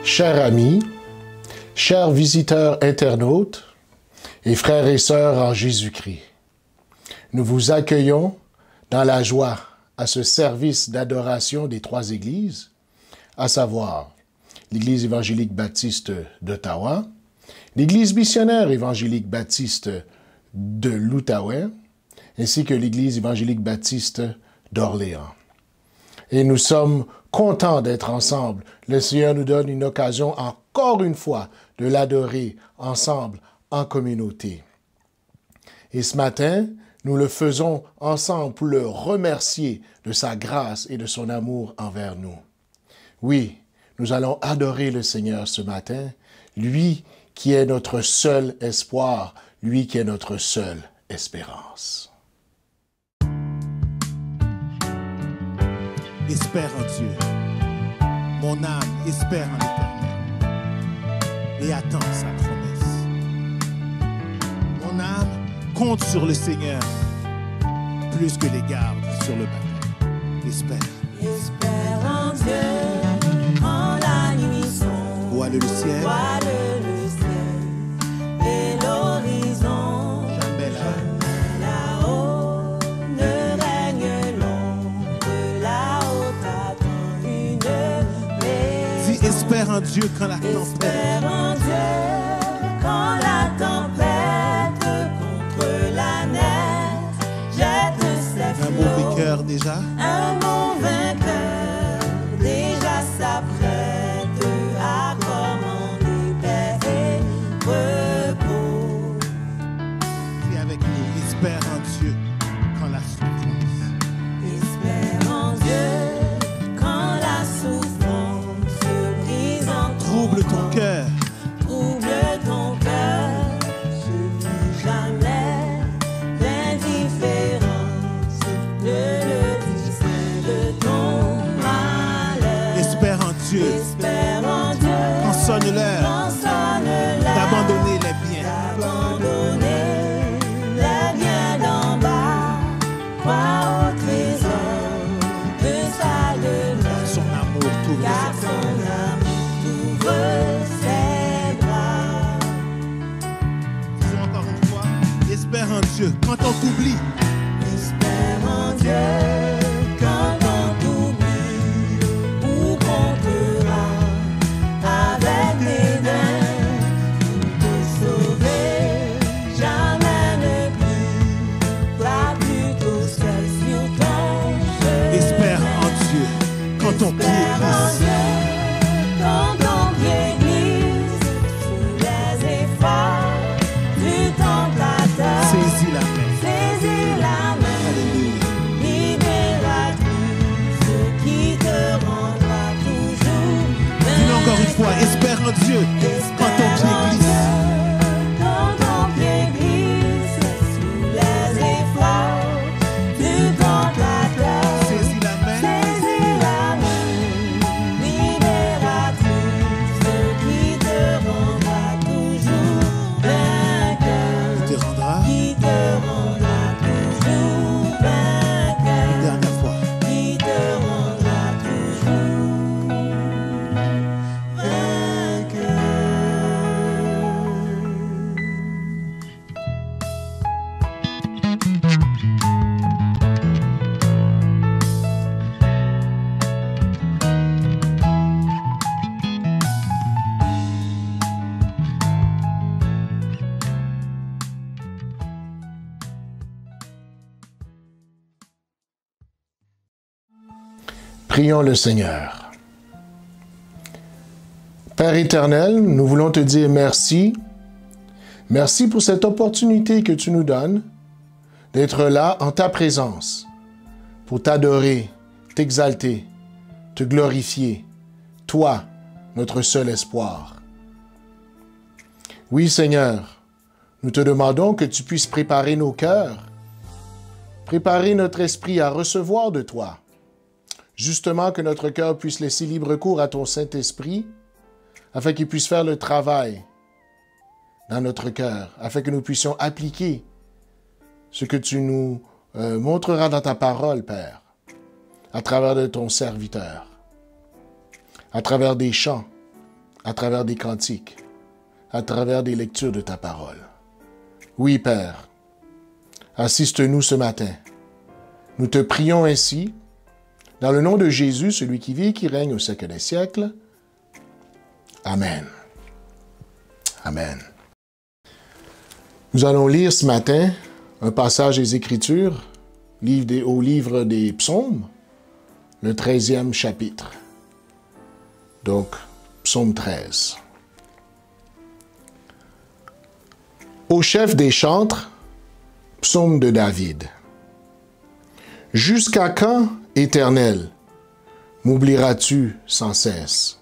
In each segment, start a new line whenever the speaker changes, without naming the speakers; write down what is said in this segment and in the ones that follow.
Chers amis, chers visiteurs internautes et frères et sœurs en Jésus-Christ, nous vous accueillons dans la joie à ce service d'adoration des trois églises, à savoir l'Église évangélique baptiste d'Ottawa, l'Église missionnaire évangélique baptiste de l'Outaouais, ainsi que l'Église évangélique baptiste d'Orléans. Et nous sommes contents d'être ensemble. Le Seigneur nous donne une occasion encore une fois de l'adorer ensemble en communauté. Et ce matin, nous le faisons ensemble pour le remercier de sa grâce et de son amour envers nous. Oui, nous allons adorer le Seigneur ce matin, lui qui est notre seul espoir, lui qui est notre seule espérance.
Espère en Dieu. Mon âme espère en l'Éternel et attend sa promesse. Mon âme compte sur le Seigneur plus que les gardes sur le matin. Espère.
Espère en Dieu, en la nuit sombre.
Voile le ciel.
Voile le ciel et l'horizon.
Jamais là.
Là-haut ne règne l'ombre, là-haut t'attend une maison.
Dis espère en Dieu quand la tempête.
Espère en Dieu quand la tempête contre la neige jette ses
Un
flots.
mauvais cœur déjà.
Un bon vainqueur déjà s'apprête à commander paix et repos.
Dis avec nous, espère en Dieu quand la souffrance.
Espère en Dieu quand la souffrance se brise en
Trouble ton cœur.
trouble ton cœur. Suffit jamais l'indifférence de le ton malheur.
Espère en Dieu
Espère en Dieu
quand sonne l'heure
quand sonne l'heure
d'abandonner les biens.
d'abandonner les biens d'en bas. Crois au trésor de sa demeure,
Son amour t'ouvre
car
ses
son
bras.
amour t'ouvre ses bras.
Disons encore une fois, espère en Dieu quand on t'oublie.
Espère en Dieu quand on t'oublie ou qu'on te rend avec dédain. Pour te sauver, jamais ne prie. Toi plutôt seul sur ton chemin.
Espère en Dieu quand ton pied
Espère en
glisse.
Dieu quand ton pied glisse sous les efforts du tentateur.
Saisis la main.
Saisis la main.
Alléluia.
Libératrice qui te rendra toujours
Dis-le encore une fois, espère en Dieu quand ton pied glisse.
quand ton pied glisse sous les efforts du tentateur.
Saisis la main.
Saisis la main libératrice qui te rendra toujours vainqueur.
Te rendra.
Qui te rendra toujours vainqueur.
Dernière fois.
Qui te rendra toujours vainqueur.
Prions le Seigneur. Père éternel, nous voulons te dire merci. Merci pour cette opportunité que tu nous donnes d'être là en ta présence pour t'adorer, t'exalter, te glorifier, toi, notre seul espoir. Oui, Seigneur, nous te demandons que tu puisses préparer nos cœurs, préparer notre esprit à recevoir de toi, justement que notre cœur puisse laisser libre cours à ton Saint-Esprit, afin qu'il puisse faire le travail dans notre cœur, afin que nous puissions appliquer ce que tu nous montreras dans ta parole, Père, à travers de ton serviteur, à travers des chants, à travers des cantiques, à travers des lectures de ta parole. Oui, Père, assiste-nous ce matin. Nous te prions ainsi, dans le nom de Jésus, celui qui vit et qui règne au siècle des siècles. Amen. Amen. Nous allons lire ce matin un passage des Écritures au livre des Psaumes, le 13e chapitre. Donc, Psaume 13. Au chef des chantres, Psaume de David. Jusqu'à quand, Éternel, m'oublieras-tu sans cesse?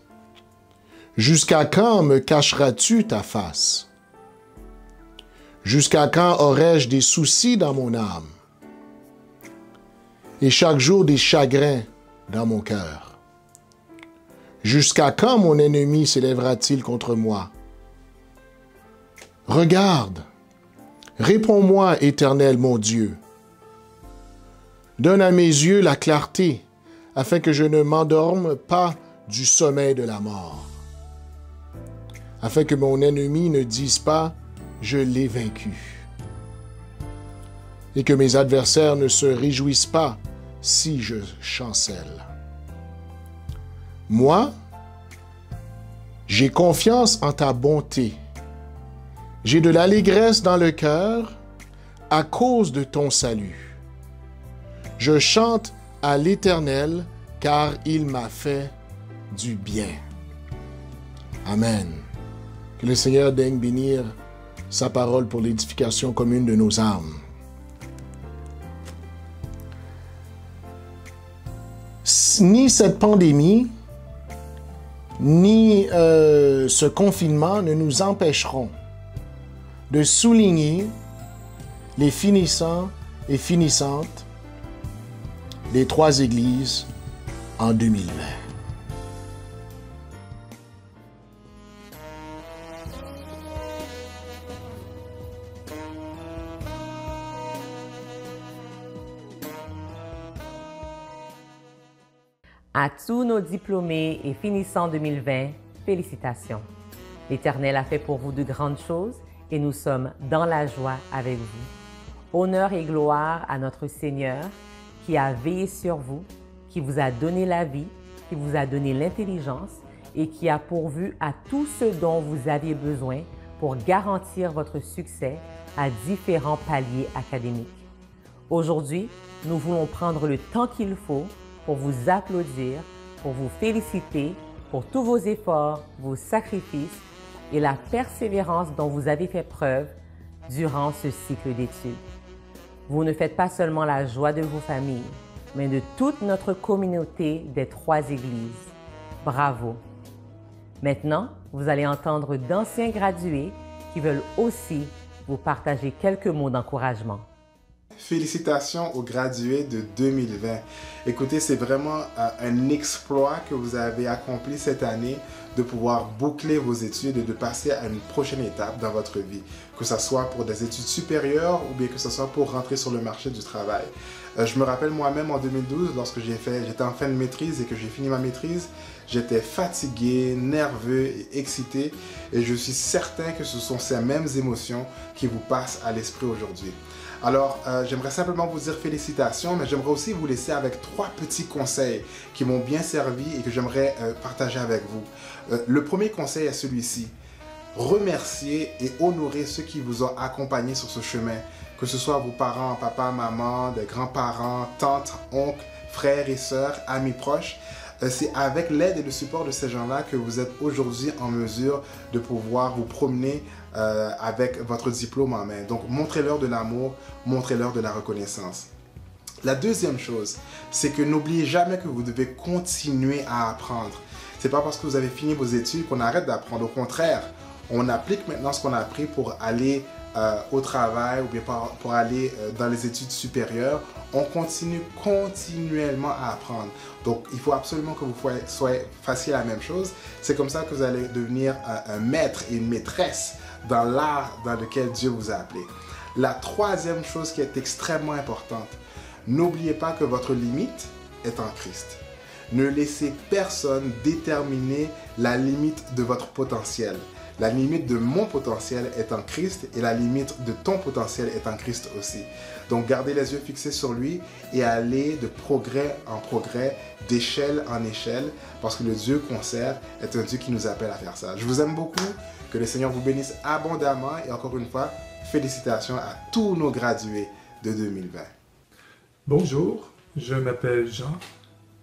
Jusqu'à quand me cacheras-tu ta face? Jusqu'à quand aurai-je des soucis dans mon âme? Et chaque jour des chagrins dans mon cœur? Jusqu'à quand mon ennemi s'élèvera-t-il contre moi? Regarde, réponds-moi, Éternel mon Dieu. Donne à mes yeux la clarté, afin que je ne m'endorme pas du sommeil de la mort. Afin que mon ennemi ne dise pas « Je l'ai vaincu ». Et que mes adversaires ne se réjouissent pas si je chancelle. Moi, j'ai confiance en ta bonté. J'ai de l'allégresse dans le cœur à cause de ton salut. Je chante à l'Éternel, car il m'a fait du bien. Amen. Que le Seigneur daigne bénir sa parole pour l'édification commune de nos âmes. Ni cette pandémie, ni ce confinement ne nous empêcheront de souligner les finissants et finissantes des 3 églises en 2020.
À tous nos diplômés et finissants 2020, félicitations. L'Éternel a fait pour vous de grandes choses et nous sommes dans la joie avec vous. Honneur et gloire à notre Seigneur qui a veillé sur vous, qui vous a donné la vie, qui vous a donné l'intelligence et qui a pourvu à tout ce dont vous aviez besoin pour garantir votre succès à différents paliers académiques. Aujourd'hui, nous voulons prendre le temps qu'il faut pour vous applaudir, pour vous féliciter pour tous vos efforts, vos sacrifices et la persévérance dont vous avez fait preuve durant ce cycle d'études. Vous ne faites pas seulement la joie de vos familles, mais de toute notre communauté des 3 églises. Bravo! Maintenant, vous allez entendre d'anciens gradués qui veulent aussi vous partager quelques mots d'encouragement.
Félicitations aux gradués de 2020. Écoutez, c'est vraiment un exploit que vous avez accompli cette année de pouvoir boucler vos études et de passer à une prochaine étape dans votre vie, que ce soit pour des études supérieures ou bien que ce soit pour rentrer sur le marché du travail. Je me rappelle moi-même en 2012, lorsque j'étais en fin de maîtrise et que j'ai fini ma maîtrise, j'étais fatigué, nerveux et excité et je suis certain que ce sont ces mêmes émotions qui vous passent à l'esprit aujourd'hui. Alors, j'aimerais simplement vous dire félicitations, mais j'aimerais aussi vous laisser avec 3 petits conseils qui m'ont bien servi et que j'aimerais partager avec vous. Le premier conseil est celui-ci. Remerciez et honorez ceux qui vous ont accompagné sur ce chemin, que ce soit vos parents, papa, maman, des grands-parents, tantes, oncles, frères et sœurs, amis proches. C'est avec l'aide et le support de ces gens-là que vous êtes aujourd'hui en mesure de pouvoir vous promener avec votre diplôme en main. Donc, montrez-leur de l'amour, montrez-leur de la reconnaissance. La deuxième chose, c'est que n'oubliez jamais que vous devez continuer à apprendre. C'est pas parce que vous avez fini vos études qu'on arrête d'apprendre. Au contraire, on applique maintenant ce qu'on a appris pour aller au travail ou bien pour aller dans les études supérieures. On continue continuellement à apprendre. Donc, il faut absolument que vous fassiez la même chose. C'est comme ça que vous allez devenir un maître et une maîtresse dans l'art dans lequel Dieu vous a appelé. La troisième chose qui est extrêmement importante, n'oubliez pas que votre limite est en Christ. Ne laissez personne déterminer la limite de votre potentiel. La limite de mon potentiel est en Christ et la limite de ton potentiel est en Christ aussi. Donc, gardez les yeux fixés sur lui et allez de progrès en progrès, d'échelle en échelle, parce que le Dieu qu'on sert est un Dieu qui nous appelle à faire ça. Je vous aime beaucoup, que le Seigneur vous bénisse abondamment et encore une fois, félicitations à tous nos gradués de 2020.
Bonjour, je m'appelle Jean,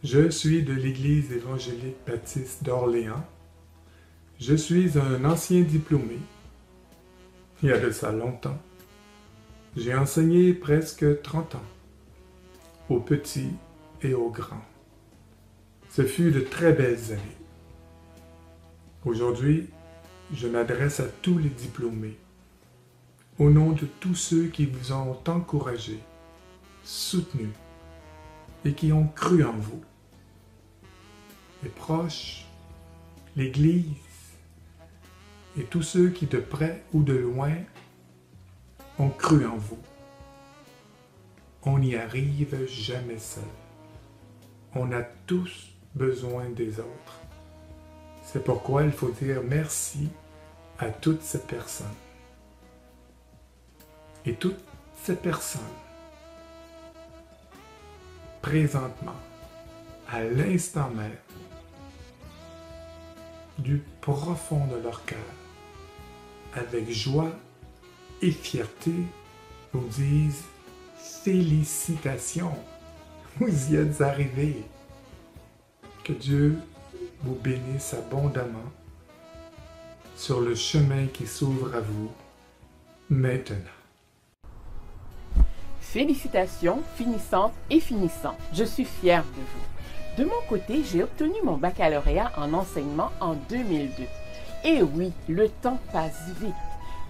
je suis de l'Église évangélique baptiste d'Orléans. Je suis un ancien diplômé. Il y a de ça longtemps. J'ai enseigné presque 30 ans, aux petits et aux grands. Ce fut de très belles années. Aujourd'hui, je m'adresse à tous les diplômés, au nom de tous ceux qui vous ont encouragé, soutenu et qui ont cru en vous. Les proches, l'Église, et tous ceux qui de près ou de loin ont cru en vous. On n'y arrive jamais seul. On a tous besoin des autres. C'est pourquoi il faut dire merci à toutes ces personnes. Et toutes ces personnes, présentement, à l'instant même, du profond de leur cœur, avec joie et fierté, vous disent félicitations, vous y êtes arrivés. Que Dieu vous bénisse abondamment sur le chemin qui s'ouvre à vous maintenant.
Félicitations, finissantes et finissants. Je suis fière de vous. De mon côté, j'ai obtenu mon baccalauréat en enseignement en 2002. Et oui, le temps passe vite.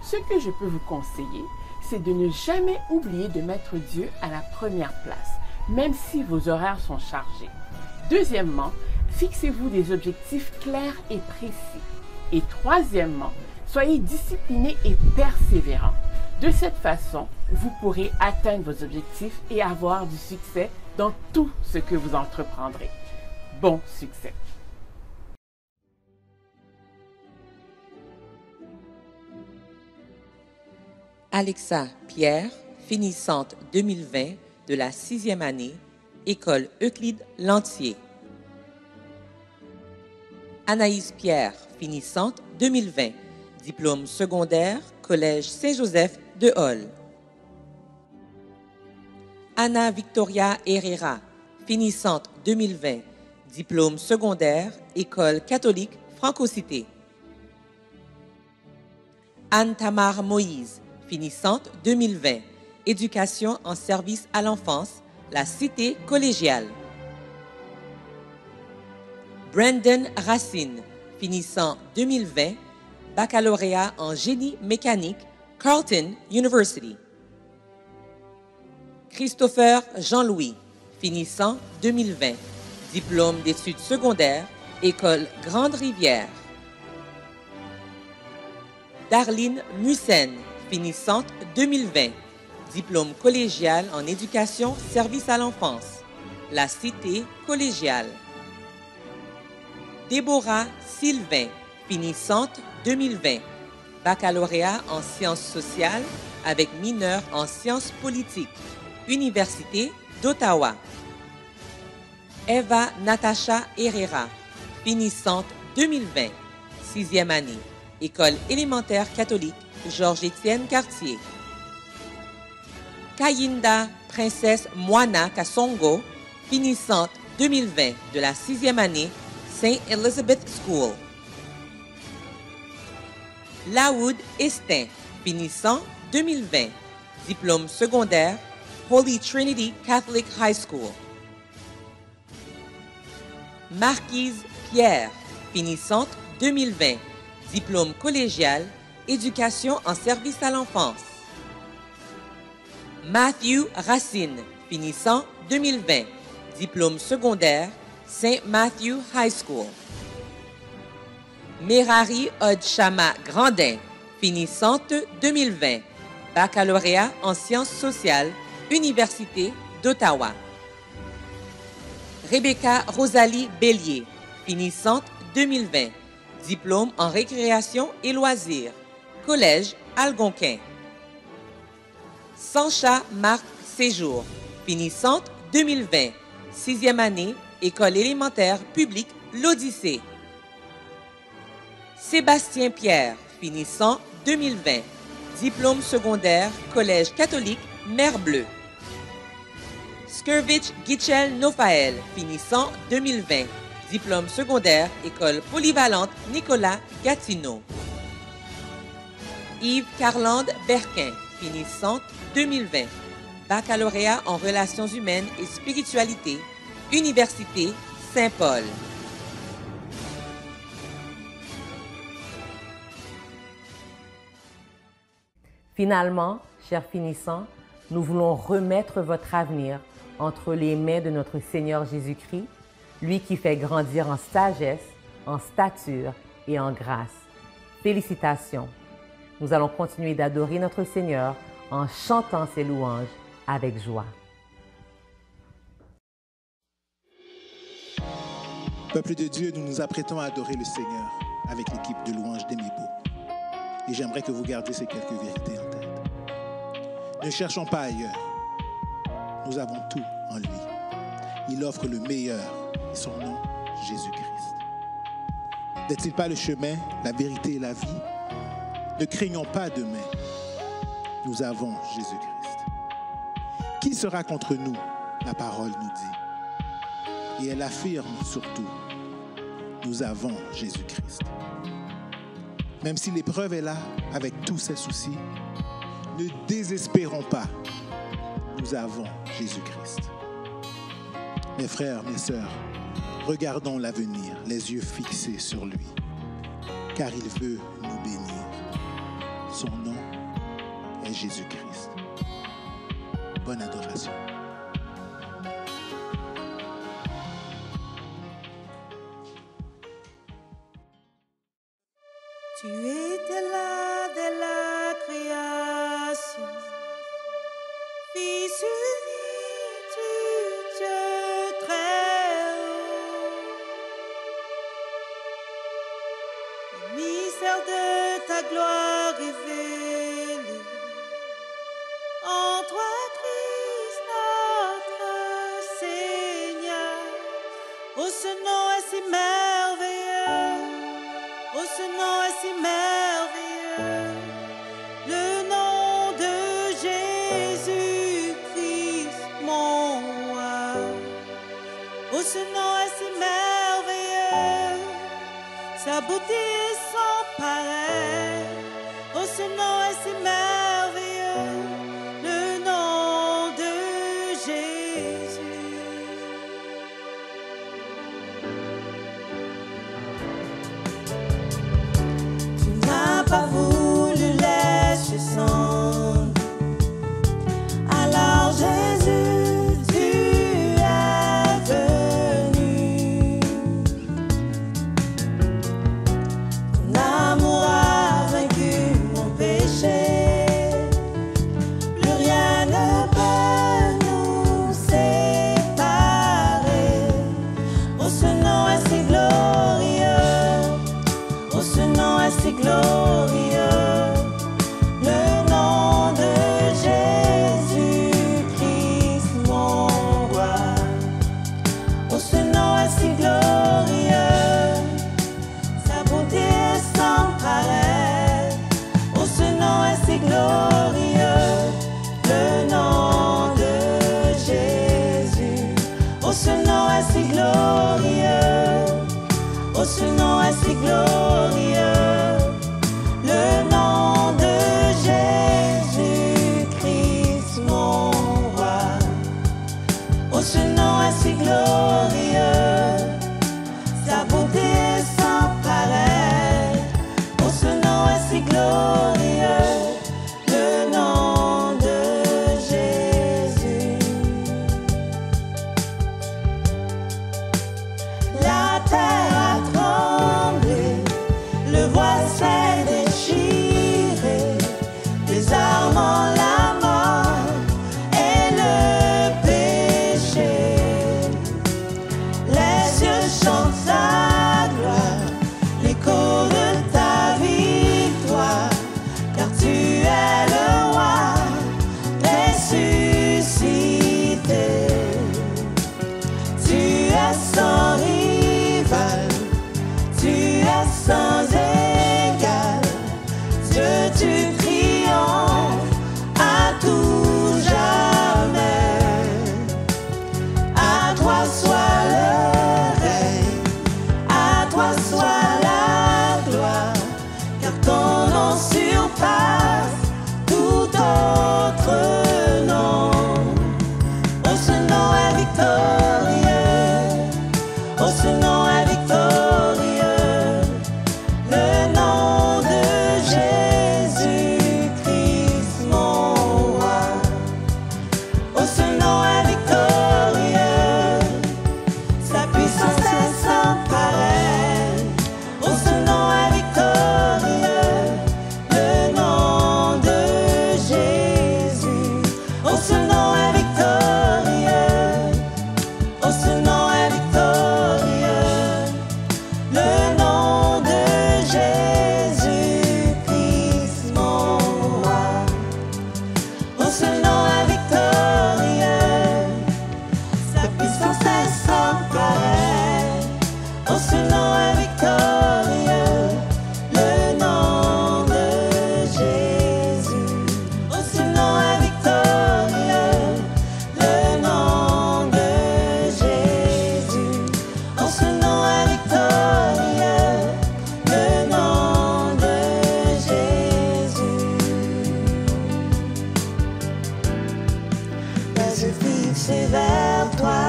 Ce que je peux vous conseiller, c'est de ne jamais oublier de mettre Dieu à la première place, même si vos horaires sont chargés. Deuxièmement, fixez-vous des objectifs clairs et précis. Et troisièmement, soyez disciplinés et persévérants. De cette façon, vous pourrez atteindre vos objectifs et avoir du succès dans tout ce que vous entreprendrez. Bon succès!
Alexa Pierre, finissante 2020 de la 6e année, École Euclide Lantier. Anaïs Pierre, finissante 2020, diplôme secondaire, Collège Saint-Joseph de Hall. Anna Victoria Herrera, finissante 2020, diplôme secondaire, École catholique Franco-Cité. Anne Tamar Moïse, finissante 2020, éducation en service à l'enfance, la Cité collégiale. Brandon Racine, finissant 2020, baccalauréat en génie mécanique, Carleton University. Christopher Jean-Louis, finissant 2020, diplôme d'études secondaires, École Grande-Rivière. Darline Mussen, finissante 2020, diplôme collégial en éducation service à l'enfance, la Cité collégiale. Déborah Sylvain, finissante 2020, baccalauréat en sciences sociales avec mineur en sciences politiques, Université d'Ottawa. Eva Natacha Herrera, finissante 2020, 6e année, École élémentaire catholique Georges-Étienne Cartier. Kayinda Princesse Moana Kasongo, finissante 2020 de la 6e année, St. Elizabeth School. Laoud Estin, finissant 2020, diplôme secondaire, Holy Trinity Catholic High School. Marquise Pierre, finissante 2020, diplôme collégial, éducation en service à l'enfance. Matthew Racine, finissant 2020, diplôme secondaire, St. Matthew High School. Merari Odshama Grandin, finissante 2020, baccalauréat en sciences sociales, Université d'Ottawa. Rebecca Rosalie Bélier, finissante 2020, diplôme en récréation et loisirs, Collège Algonquin. Sancha Marc Séjour, finissante 2020, 6e année, École élémentaire publique L'Odyssée. Sébastien Pierre, finissant 2020, diplôme secondaire, Collège catholique Mer Bleue. Skirvich Gichel Nofael, finissant 2020, diplôme secondaire, École polyvalente Nicolas Gatineau. Yves Carlande Berquin, finissante 2020, baccalauréat en relations humaines et spiritualité, Université Saint-Paul.
Finalement, chers finissants, nous voulons remettre votre avenir entre les mains de notre Seigneur Jésus-Christ, lui qui fait grandir en sagesse, en stature et en grâce. Félicitations! Nous allons continuer d'adorer notre Seigneur en chantant ses louanges avec joie.
Peuple de Dieu, nous nous apprêtons à adorer le Seigneur avec l'équipe de louanges d'Emibo. Et j'aimerais que vous gardiez ces quelques vérités en tête. Ne cherchons pas ailleurs. Nous avons tout en lui. Il offre le meilleur et son nom, Jésus-Christ. N'est-il pas le chemin, la vérité et la vie? Ne craignons pas demain. Nous avons Jésus-Christ. Qui sera contre nous? La parole nous dit. Et elle affirme surtout, nous avons Jésus-Christ. Même si l'épreuve est là, avec tous ses soucis, ne désespérons pas. Nous avons Jésus-Christ. Mes frères, mes sœurs, regardons l'avenir, les yeux fixés sur lui, car il veut nous bénir. Son nom est Jésus-Christ. Bonne adoration.
Tu étais là dès la création, Fils unique du Dieu très haut. Le mystère de ta gloire révélé, en toi Christ notre Seigneur. Oh, ce nom est si merveilleux. Oh, ce nom est si merveilleux, le nom de Jésus-Christ, mon roi. Oh, ce nom est si merveilleux, sa beauté est sans pareil. Oh, ce nom est si merveilleux, le nom de Jésus. Pas voulu laisser sans. Alors Jésus, tu es venu. Ton amour a vaincu mon péché. Plus rien ne peut nous séparer. Oh, ce nom est si glorieux. Oh, ce nom est si glorieux. Ce nom est si glorieux, le nom de Jésus-Christ, mon roi. Oh, ce nom est si glorieux, sa beauté est sans pareil. Oh, ce nom est si glorieux, le nom de Jésus. La terre a tremblé, le sans pareil. Oh, ce nom est victorieux, le nom de Jésus. Oh, ce nom est victorieux, le nom de Jésus. Oh, ce nom est victorieux, le nom de Jésus. Les yeux fixés vers toi,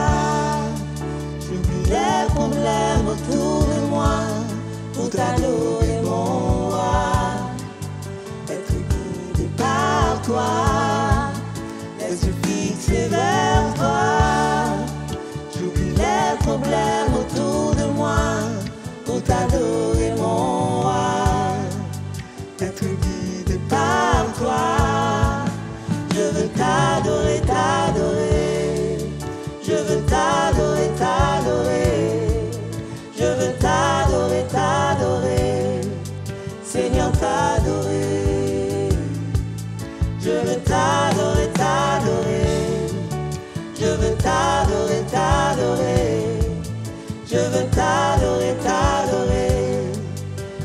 j'oublie les problèmes autour de moi pour t'adorer mon roi, être guidé par toi. Les yeux fixés vers toi, j'oublie les problèmes autour de moi pour t'adorer mon roi, être guidé par toi. Je veux t'adorer, t'adorer. Je veux t'adorer, t'adorer. Je veux t'adorer, t'adorer. Seigneur, t'adorer. Je veux t'adorer, t'adorer. Je veux t'adorer, t'adorer. Je veux t'adorer, t'adorer.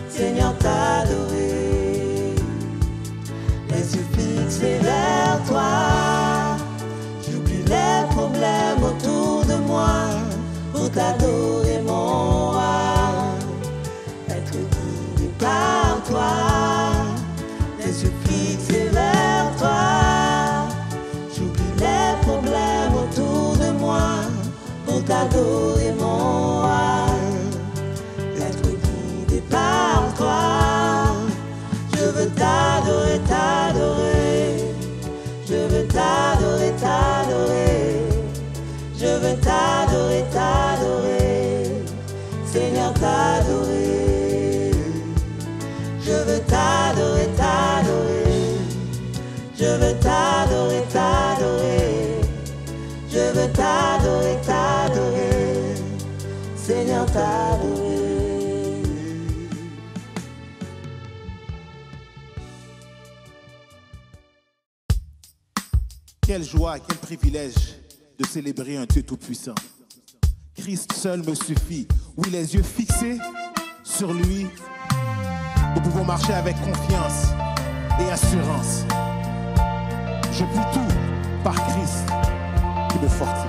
Seigneur, t'adorer. Les yeux fixés vers toi, j'oublie les problèmes autour de moi pour t'adorer mon roi, être guidé par toi. Les yeux fixés vers toi, j'oublie les problèmes autour de moi pour t'adorer mon roi, être guidé par toi. Je veux t'adorer, t'adorer. Je veux t'adorer, t'adorer. Je veux t'adorer, t'adorer. Seigneur, t'adorer. Je veux t'adorer, t'adorer. Je veux t'adorer, t'adorer. Je veux t'adorer, t'adorer. Seigneur, t'adorer.
Quelle joie, quel privilège de célébrer un Dieu tout-puissant. Christ seul me suffit. Oui, les yeux fixés sur lui, nous pouvons marcher avec confiance et assurance. Je puis tout par Christ qui me fortifie.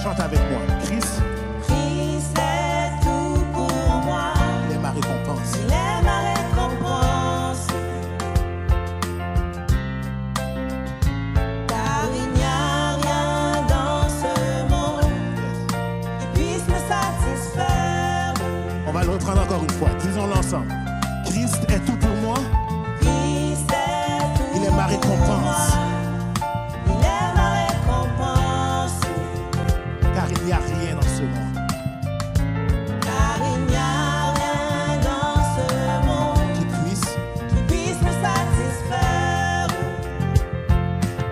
Chante avec moi. Christ
est tout pour moi.
Il est ma récompense.
Il est ma récompense. Car il n'y a rien dans ce monde qui puisse me satisfaire.
On va le reprendre encore une fois. Disons-le ensemble. Christ est tout pour moi.
Christ est tout
Il est ma récompense.
pour moi. Il est ma récompense.
Car il n'y a rien dans ce monde
Car il n'y a rien dans ce monde
qui
puisse me satisfaire.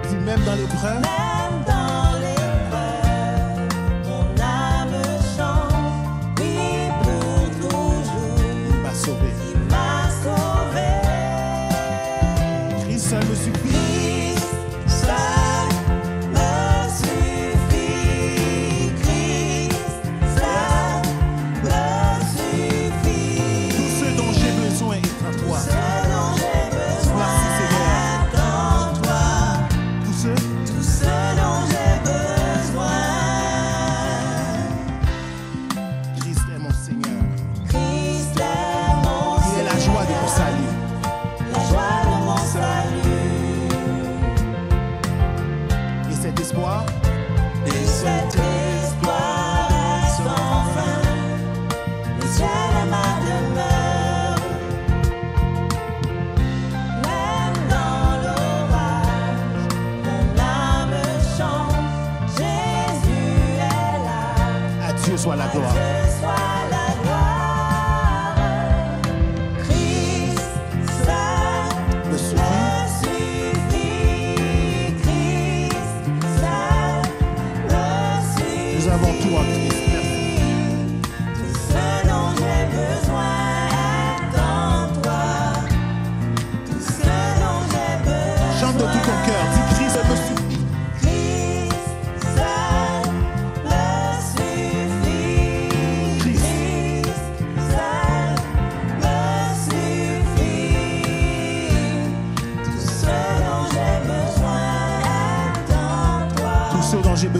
dit même dans l'épreuve,
Même dans l'épreuve, mon âme chante, oui pour toujours,
il m'a sauvé.
il m'a sauvé.
Christ seul me suffit.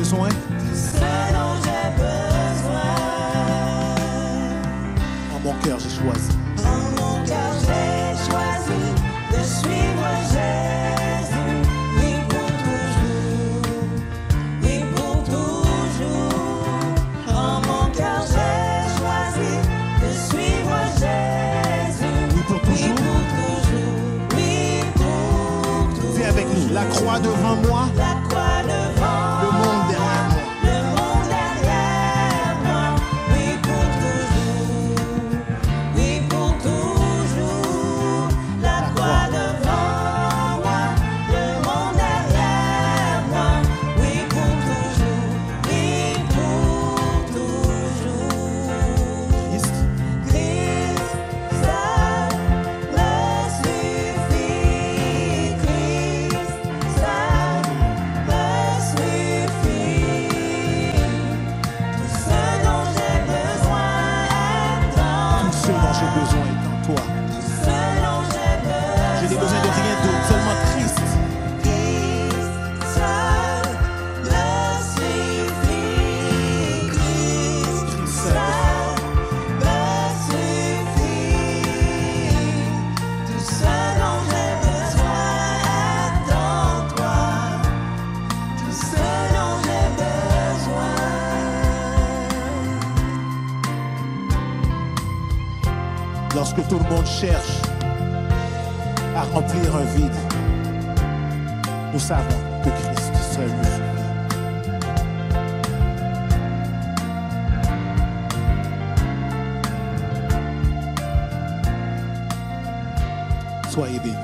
besoin.
Ce dont j'ai besoin.
En mon cœur, j'ai choisi.
En mon cœur, j'ai choisi de suivre Jésus. Oui, pour toujours. Oui, pour toujours. En mon cœur, j'ai choisi de suivre Jésus.
Oui, pour
Oui,
toujours.
pour toujours. Oui, pour toujours.
Dis avec nous, la croix devant moi,
La croix devant.
le monde derrière moi.
Le monde derrière moi, oui pour toujours, oui pour toujours. La croix devant moi, le monde derrière moi, oui pour toujours, oui pour toujours.
Christ,
Christ seul me suffit, Christ seul me suffit. Tout ce dont j'ai besoin est en
tout ce dont j'ai besoin est en toi.
Tout ce dont j'ai besoin.
Je n'ai besoin de rien d'autre, seulement Christ.
Christ seul me suffit, Christ seul me suffit. Tout ce dont j'ai besoin est en toi. Tout ce dont j'ai besoin.
Lorsque tout le monde cherche à remplir un vide, nous savons que Christ seul nous suffit. Soyez bénis.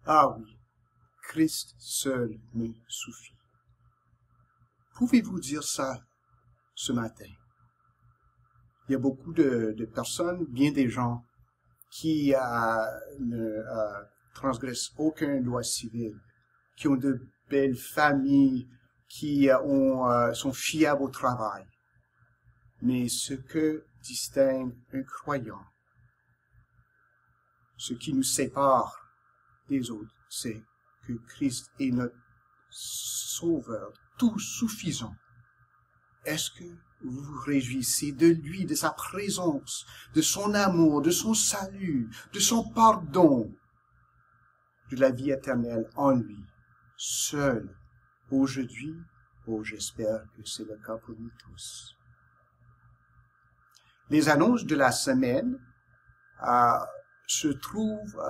Ah oui, Christ seul me suffit. Pouvez-vous dire ça ce matin? Il y a beaucoup de personnes, bien des gens, qui ne transgressent aucune loi civile, qui ont de belles familles, qui sont fiables au travail. Mais ce que distingue un croyant, ce qui nous sépare des autres, c'est que Christ est notre Sauveur, tout suffisant. Est-ce que vous vous réjouissez de lui, de sa présence, de son amour, de son salut, de son pardon, de la vie éternelle en lui, seul, aujourd'hui? Oh, j'espère que c'est le cas pour nous tous. Les annonces de la semaine se trouvent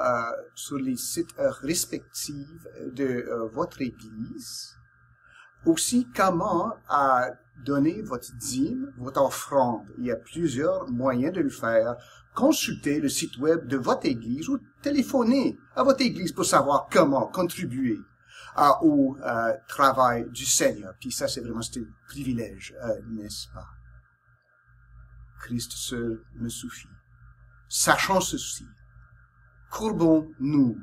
sur les sites respectifs de votre Église. Aussi, comment donner votre dîme, votre offrande. Il y a plusieurs moyens de le faire. Consultez le site web de votre Église ou téléphonez à votre Église pour savoir comment contribuer au travail du Seigneur. Puis ça, c'est vraiment un privilège, n'est-ce pas? Christ seul me suffit. Sachant ceci, courbons-nous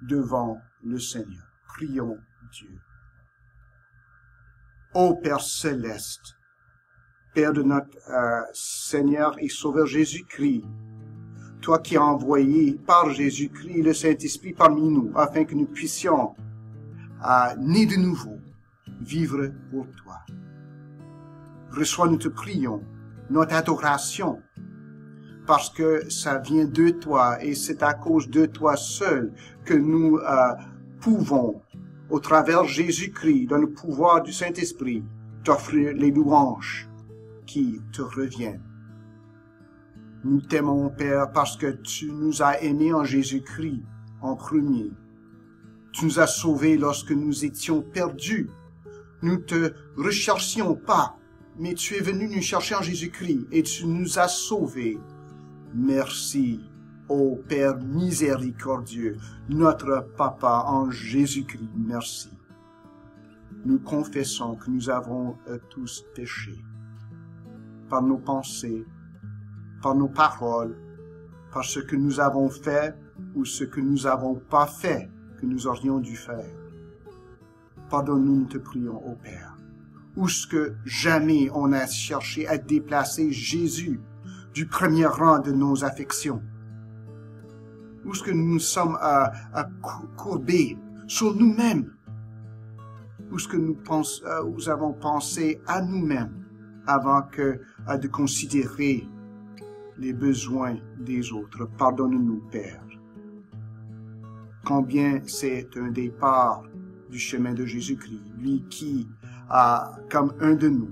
devant le Seigneur. Prions Dieu. Ô Père céleste, Père de notre Seigneur et Sauveur Jésus-Christ, toi qui as envoyé par Jésus-Christ le Saint-Esprit parmi nous, afin que nous puissions, nés de nouveau, vivre pour toi. Reçois, nous te prions, notre adoration, parce que ça vient de toi et c'est à cause de toi seul que nous pouvons, au travers Jésus-Christ, dans le pouvoir du Saint-Esprit, t'offrir les louanges qui te reviennent. Nous t'aimons, Père, parce que tu nous as aimés en Jésus-Christ en premier. Tu nous as sauvés lorsque nous étions perdus. Nous te recherchions pas, mais tu es venu nous chercher en Jésus-Christ et tu nous as sauvés. Merci, ô Père miséricordieux, notre Papa en Jésus-Christ, merci. Nous confessons que nous avons tous péché, par nos pensées, par nos paroles, par ce que nous avons fait ou ce que nous n'avons pas fait, que nous aurions dû faire. Pardonne-nous, nous te prions, ô Père, où ce que jamais on a cherché à déplacer Jésus du premier rang de nos affections? Où est-ce que nous sommes courbés sur nous-mêmes? Où est-ce que nous avons pensé à nous-mêmes avant que de considérer les besoins des autres? Pardonne-nous, Père. Combien c'est un départ du chemin de Jésus-Christ, lui qui, comme un de nous,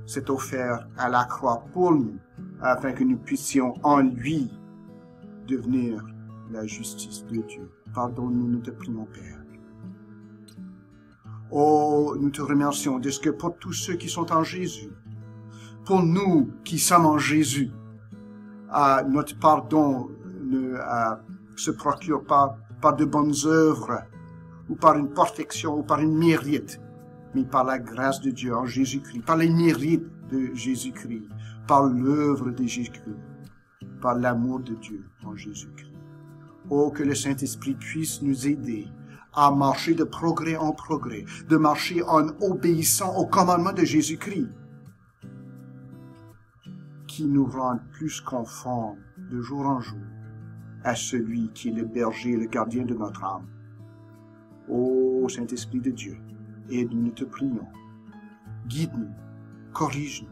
s'est offert à la croix pour nous, afin que nous puissions en lui devenir la justice de Dieu. Pardonne-nous, nous te prions, Père. Oh, nous te remercions de ce que pour tous ceux qui sont en Jésus, pour nous qui sommes en Jésus, notre pardon ne se procure pas par de bonnes œuvres, ou par une perfection, ou par une mérite, mais par la grâce de Dieu en Jésus-Christ, par les mérites de Jésus-Christ, par l'œuvre de Jésus-Christ, par l'amour de Dieu en Jésus-Christ. Oh, que le Saint-Esprit puisse nous aider à marcher de progrès en progrès, de marcher en obéissant au commandement de Jésus-Christ, qui nous rend plus conformes de jour en jour à celui qui est le berger et le gardien de notre âme. Ô Saint-Esprit de Dieu, aide-nous, nous te prions. Guide-nous, corrige-nous,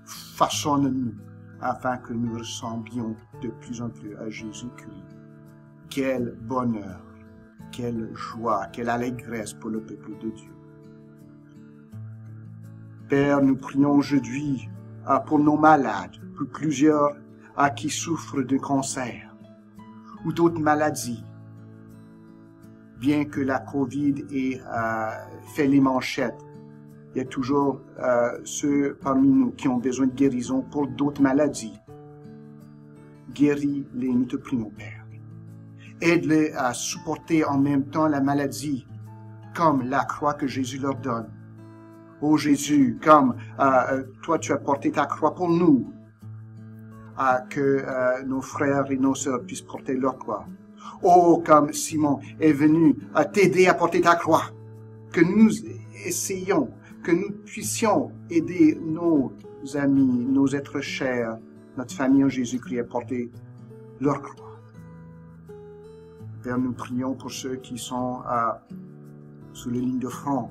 façonne-nous, afin que nous ressemblions de plus en plus à Jésus-Christ. Quel bonheur, quelle joie, quelle allégresse pour le peuple de Dieu. Père, nous prions aujourd'hui pour nos malades, pour plusieurs qui souffrent de cancer ou d'autres maladies. Bien que la COVID ait fait les manchettes, il y a toujours ceux parmi nous qui ont besoin de guérison pour d'autres maladies. Guéris-les, nous te prions, Père. Aide-les à supporter en même temps la maladie, comme la croix que Jésus leur donne. Ô Jésus, comme toi tu as porté ta croix pour nous, que nos frères et nos sœurs puissent porter leur croix. Oh, comme Simon est venu t'aider à porter ta croix, que nous essayons, que nous puissions aider nos amis, nos êtres chers, notre famille en Jésus-Christ à porter leur croix. Père, nous prions pour ceux qui sont sous les lignes de front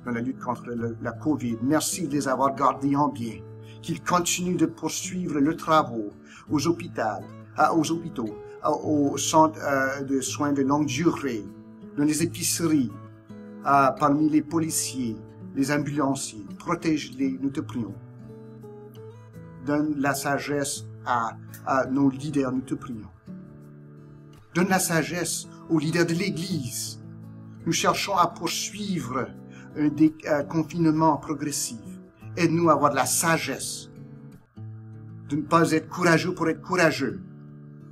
dans la lutte contre la COVID. Merci de les avoir gardés en bien, qu'ils continuent de poursuivre leurs travaux aux hôpitaux, aux centres de soins de longue durée, dans les épiceries, parmi les policiers, les ambulanciers. Protège-les, nous te prions. Donne la sagesse à nos leaders, nous te prions. Donne la sagesse aux leaders de l'Église. Nous cherchons à poursuivre un confinement progressif. Aide-nous à avoir de la sagesse, de ne pas être courageux pour être courageux,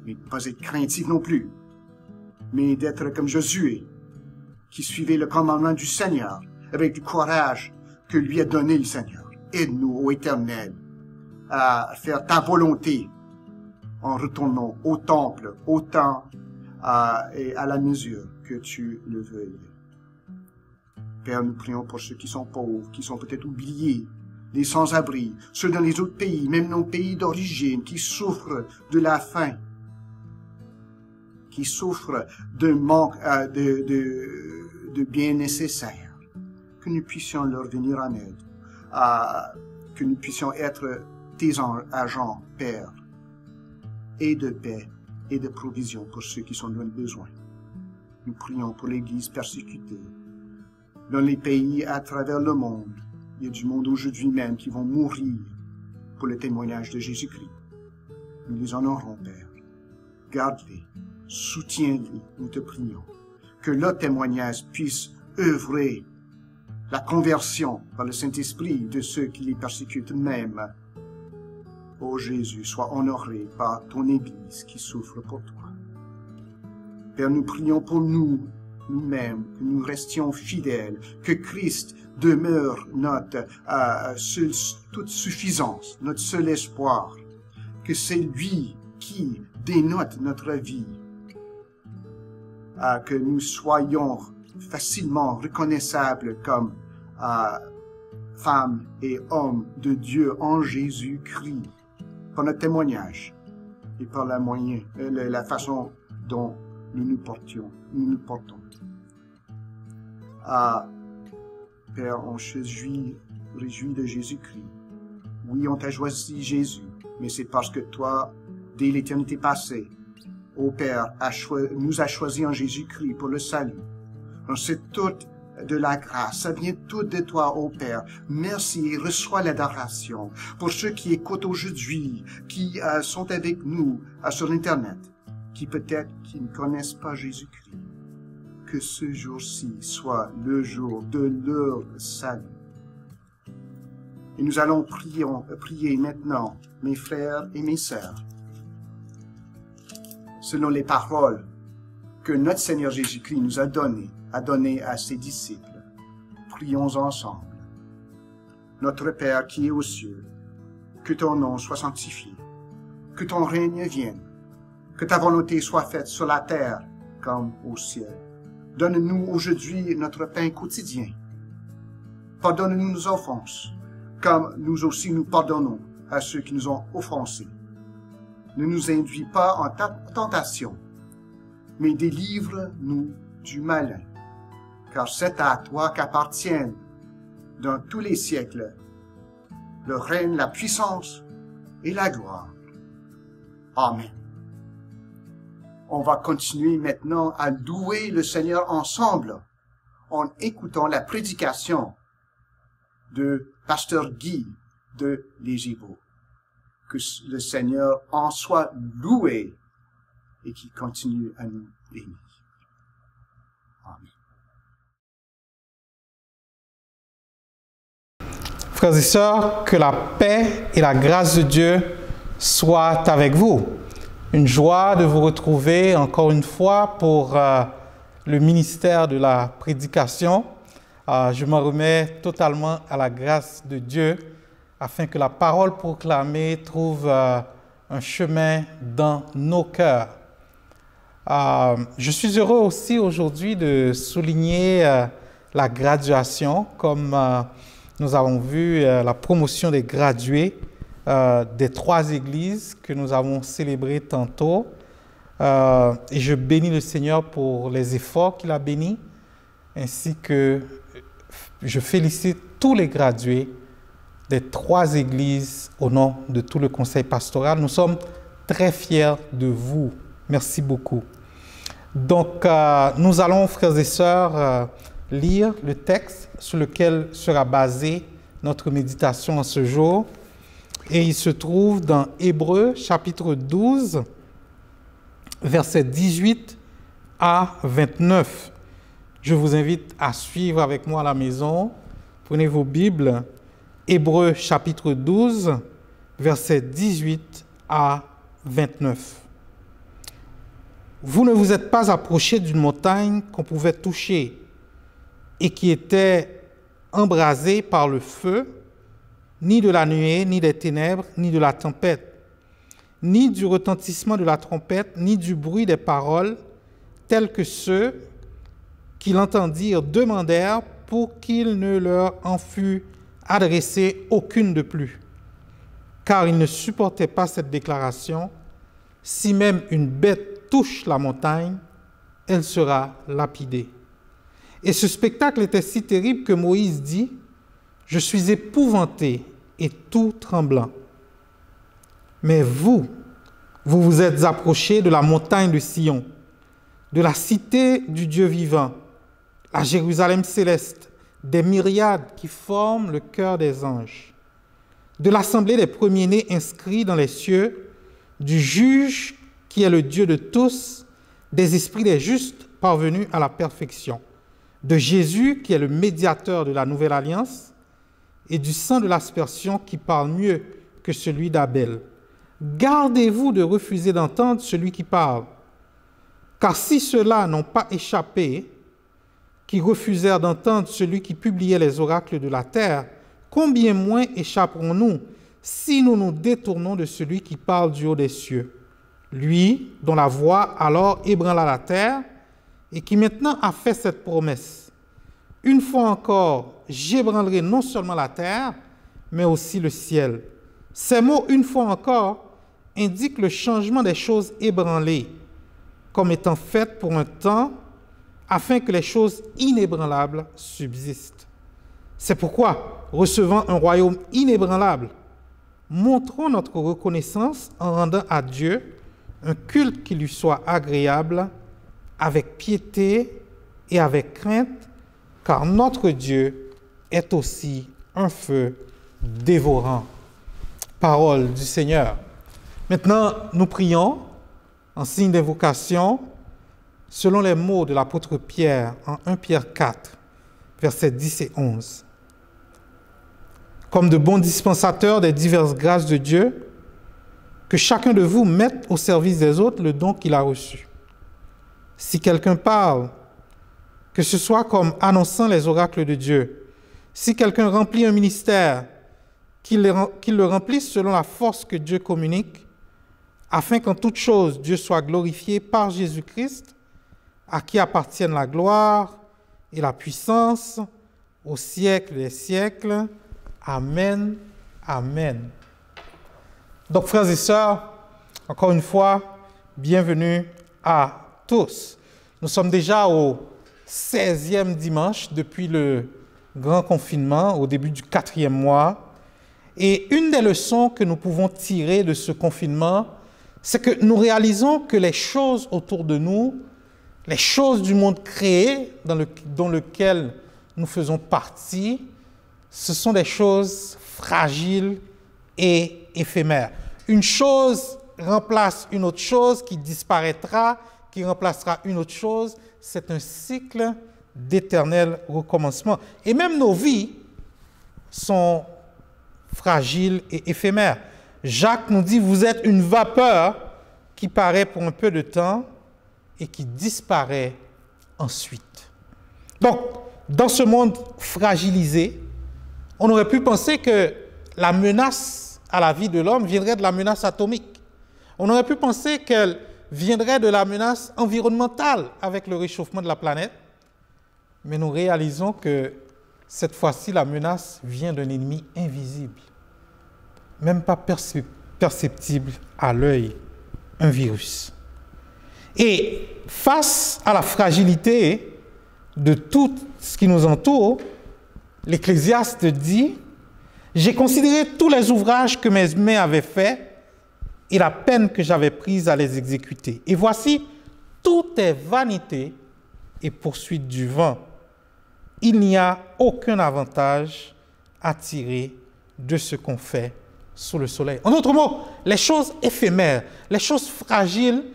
mais de ne pas être craintif non plus, mais d'être comme Josué, qui suivait le commandement du Seigneur avec du courage que lui a donné le Seigneur. Aide-nous, ô Éternel, à faire ta volonté en retournant au temple, au temps et à la mesure que tu le veuilles. Père, nous prions pour ceux qui sont pauvres, qui sont peut-être oubliés, les sans-abri, ceux dans les autres pays, même nos pays d'origine, qui souffrent de la faim, qui souffrent d'un manque de biens nécessaires, que nous puissions leur venir en aide, que nous puissions être tes agents, Père, et de paix et de provision pour ceux qui sont dans le besoin. Nous prions pour l'Église persécutée. Dans les pays à travers le monde, il y a du monde aujourd'hui même qui vont mourir pour le témoignage de Jésus-Christ. Nous les honorons, Père. Garde-les, soutiens-les, nous te prions. Que leur témoignage puisse œuvrer la conversion par le Saint-Esprit de ceux qui les persécutent même. Ô Jésus, sois honoré par ton Église qui souffre pour toi. Père, nous prions pour nous-mêmes, que nous restions fidèles, que Christ demeure notre toute suffisance, notre seul espoir, que c'est lui qui dénote notre vie, que nous soyons facilement reconnaissables comme femmes et hommes de Dieu en Jésus-Christ, par notre témoignage et par la façon dont nous nous portons. Ah, Père, on se réjouit de Jésus-Christ. Oui, on t'a choisi Jésus, mais c'est parce que toi, dès l'éternité passée, ô Père, nous as choisis en Jésus-Christ pour le salut. Donc, c'est tout de la grâce, ça vient tout de toi, ô Père. Merci et reçois l'adoration. Pour ceux qui écoutent aujourd'hui, qui sont avec nous sur Internet, qui peut-être qui ne connaissent pas Jésus-Christ, que ce jour-ci soit le jour de leur salut. Et nous allons prier maintenant, mes frères et mes sœurs, selon les paroles que notre Seigneur Jésus-Christ nous a données à ses disciples. Prions ensemble. Notre Père qui est aux cieux, que ton nom soit sanctifié, que ton règne vienne, que ta volonté soit faite sur la terre comme au ciel. Donne-nous aujourd'hui notre pain quotidien. Pardonne-nous nos offenses, comme nous aussi nous pardonnons à ceux qui nous ont offensés. Ne nous induis pas en tentation, mais délivre-nous du malin, car c'est à toi qu'appartiennent, dans tous les siècles, le règne, la puissance et la gloire. Amen. On va continuer maintenant à louer le Seigneur ensemble en écoutant la prédication de Pasteur Guy de Légiveau. Que le Seigneur en soit loué et qu'il continue à nous bénir. Amen.
Frères et sœurs, que la paix et la grâce de Dieu soient avec vous. Une joie de vous retrouver encore une fois pour le ministère de la prédication. Je m'en remets totalement à la grâce de Dieu afin que la parole proclamée trouve un chemin dans nos cœurs. Je suis heureux aussi aujourd'hui de souligner la graduation, comme nous avons vu la promotion des gradués des 3 églises que nous avons célébrées tantôt. Et je bénis le Seigneur pour les efforts qu'il a bénis, ainsi que je félicite tous les gradués des 3 églises au nom de tout le conseil pastoral. Nous sommes très fiers de vous. Merci beaucoup. Donc, nous allons, frères et sœurs, lire le texte sur lequel sera basée notre méditation en ce jour. Et il se trouve dans Hébreux, chapitre 12, versets 18 à 29. Je vous invite à suivre avec moi à la maison. Prenez vos Bibles. Hébreux, chapitre 12, versets 18 à 29. Vous ne vous êtes pas approchés d'une montagne qu'on pouvait toucher et qui était embrasée par le feu, ni de la nuée, ni des ténèbres, ni de la tempête, ni du retentissement de la trompette, ni du bruit des paroles, tels que ceux qui l'entendirent demandèrent pour qu'il ne leur en fût adressé aucune de plus. Car ils ne supportaient pas cette déclaration, si même une bête touche la montagne, elle sera lapidée. Et ce spectacle était si terrible que Moïse dit, « Je suis épouvanté et tout tremblant. Mais vous vous êtes approchés de la montagne de Sion, de la cité du Dieu vivant, la Jérusalem céleste, des myriades qui forment le cœur des anges, de l'assemblée des premiers-nés inscrits dans les cieux, du juge qui est le Dieu de tous, des esprits des justes parvenus à la perfection, de Jésus qui est le médiateur de la nouvelle alliance, et du sang de l'aspersion qui parle mieux que celui d'Abel. Gardez-vous de refuser d'entendre celui qui parle, car si ceux-là n'ont pas échappé, qui refusèrent d'entendre celui qui publiait les oracles de la terre, combien moins échapperons-nous si nous nous détournons de celui qui parle du haut des cieux, lui dont la voix alors ébranla la terre et qui maintenant a fait cette promesse. Une fois encore, j'ébranlerai non seulement la terre, mais aussi le ciel. Ces mots, une fois encore, indiquent le changement des choses ébranlées comme étant faites pour un temps afin que les choses inébranlables subsistent. C'est pourquoi, recevant un royaume inébranlable, montrons notre reconnaissance en rendant à Dieu un culte qui lui soit agréable, avec piété et avec crainte, car notre Dieu est aussi un feu dévorant. Parole du Seigneur. Maintenant, nous prions en signe d'invocation selon les mots de l'apôtre Pierre en 1 Pierre 4, versets 10 et 11. Comme de bons dispensateurs des diverses grâces de Dieu, que chacun de vous mette au service des autres le don qu'il a reçu. Si quelqu'un parle, que ce soit comme annonçant les oracles de Dieu. Si quelqu'un remplit un ministère, qu'il le remplisse selon la force que Dieu communique, afin qu'en toute chose Dieu soit glorifié par Jésus-Christ, à qui appartiennent la gloire et la puissance au siècle des siècles. Amen. Amen. Donc, frères et sœurs, encore une fois, bienvenue à tous. Nous sommes déjà au 16e dimanche depuis le grand confinement, au début du 4e mois. Et une des leçons que nous pouvons tirer de ce confinement, c'est que nous réalisons que les choses autour de nous, les choses du monde créé dans lequel nous faisons partie, ce sont des choses fragiles et éphémères. Une chose remplace une autre chose qui disparaîtra, qui remplacera une autre chose. C'est un cycle d'éternel recommencement. Et même nos vies sont fragiles et éphémères. Jacques nous dit, vous êtes une vapeur qui paraît pour un peu de temps et qui disparaît ensuite. Donc, dans ce monde fragilisé, on aurait pu penser que la menace à la vie de l'homme viendrait de la menace atomique. On aurait pu penser qu'elle viendrait de la menace environnementale avec le réchauffement de la planète. Mais nous réalisons que cette fois-ci, la menace vient d'un ennemi invisible, même pas perceptible à l'œil, un virus. Et face à la fragilité de tout ce qui nous entoure, l'Ecclésiaste dit « J'ai considéré tous les ouvrages que mes mains avaient faits et la peine que j'avais prise à les exécuter. Et voici, tout est vanité et poursuite du vent. Il n'y a aucun avantage à tirer de ce qu'on fait sous le soleil. » En d'autres mots, les choses éphémères, les choses fragiles,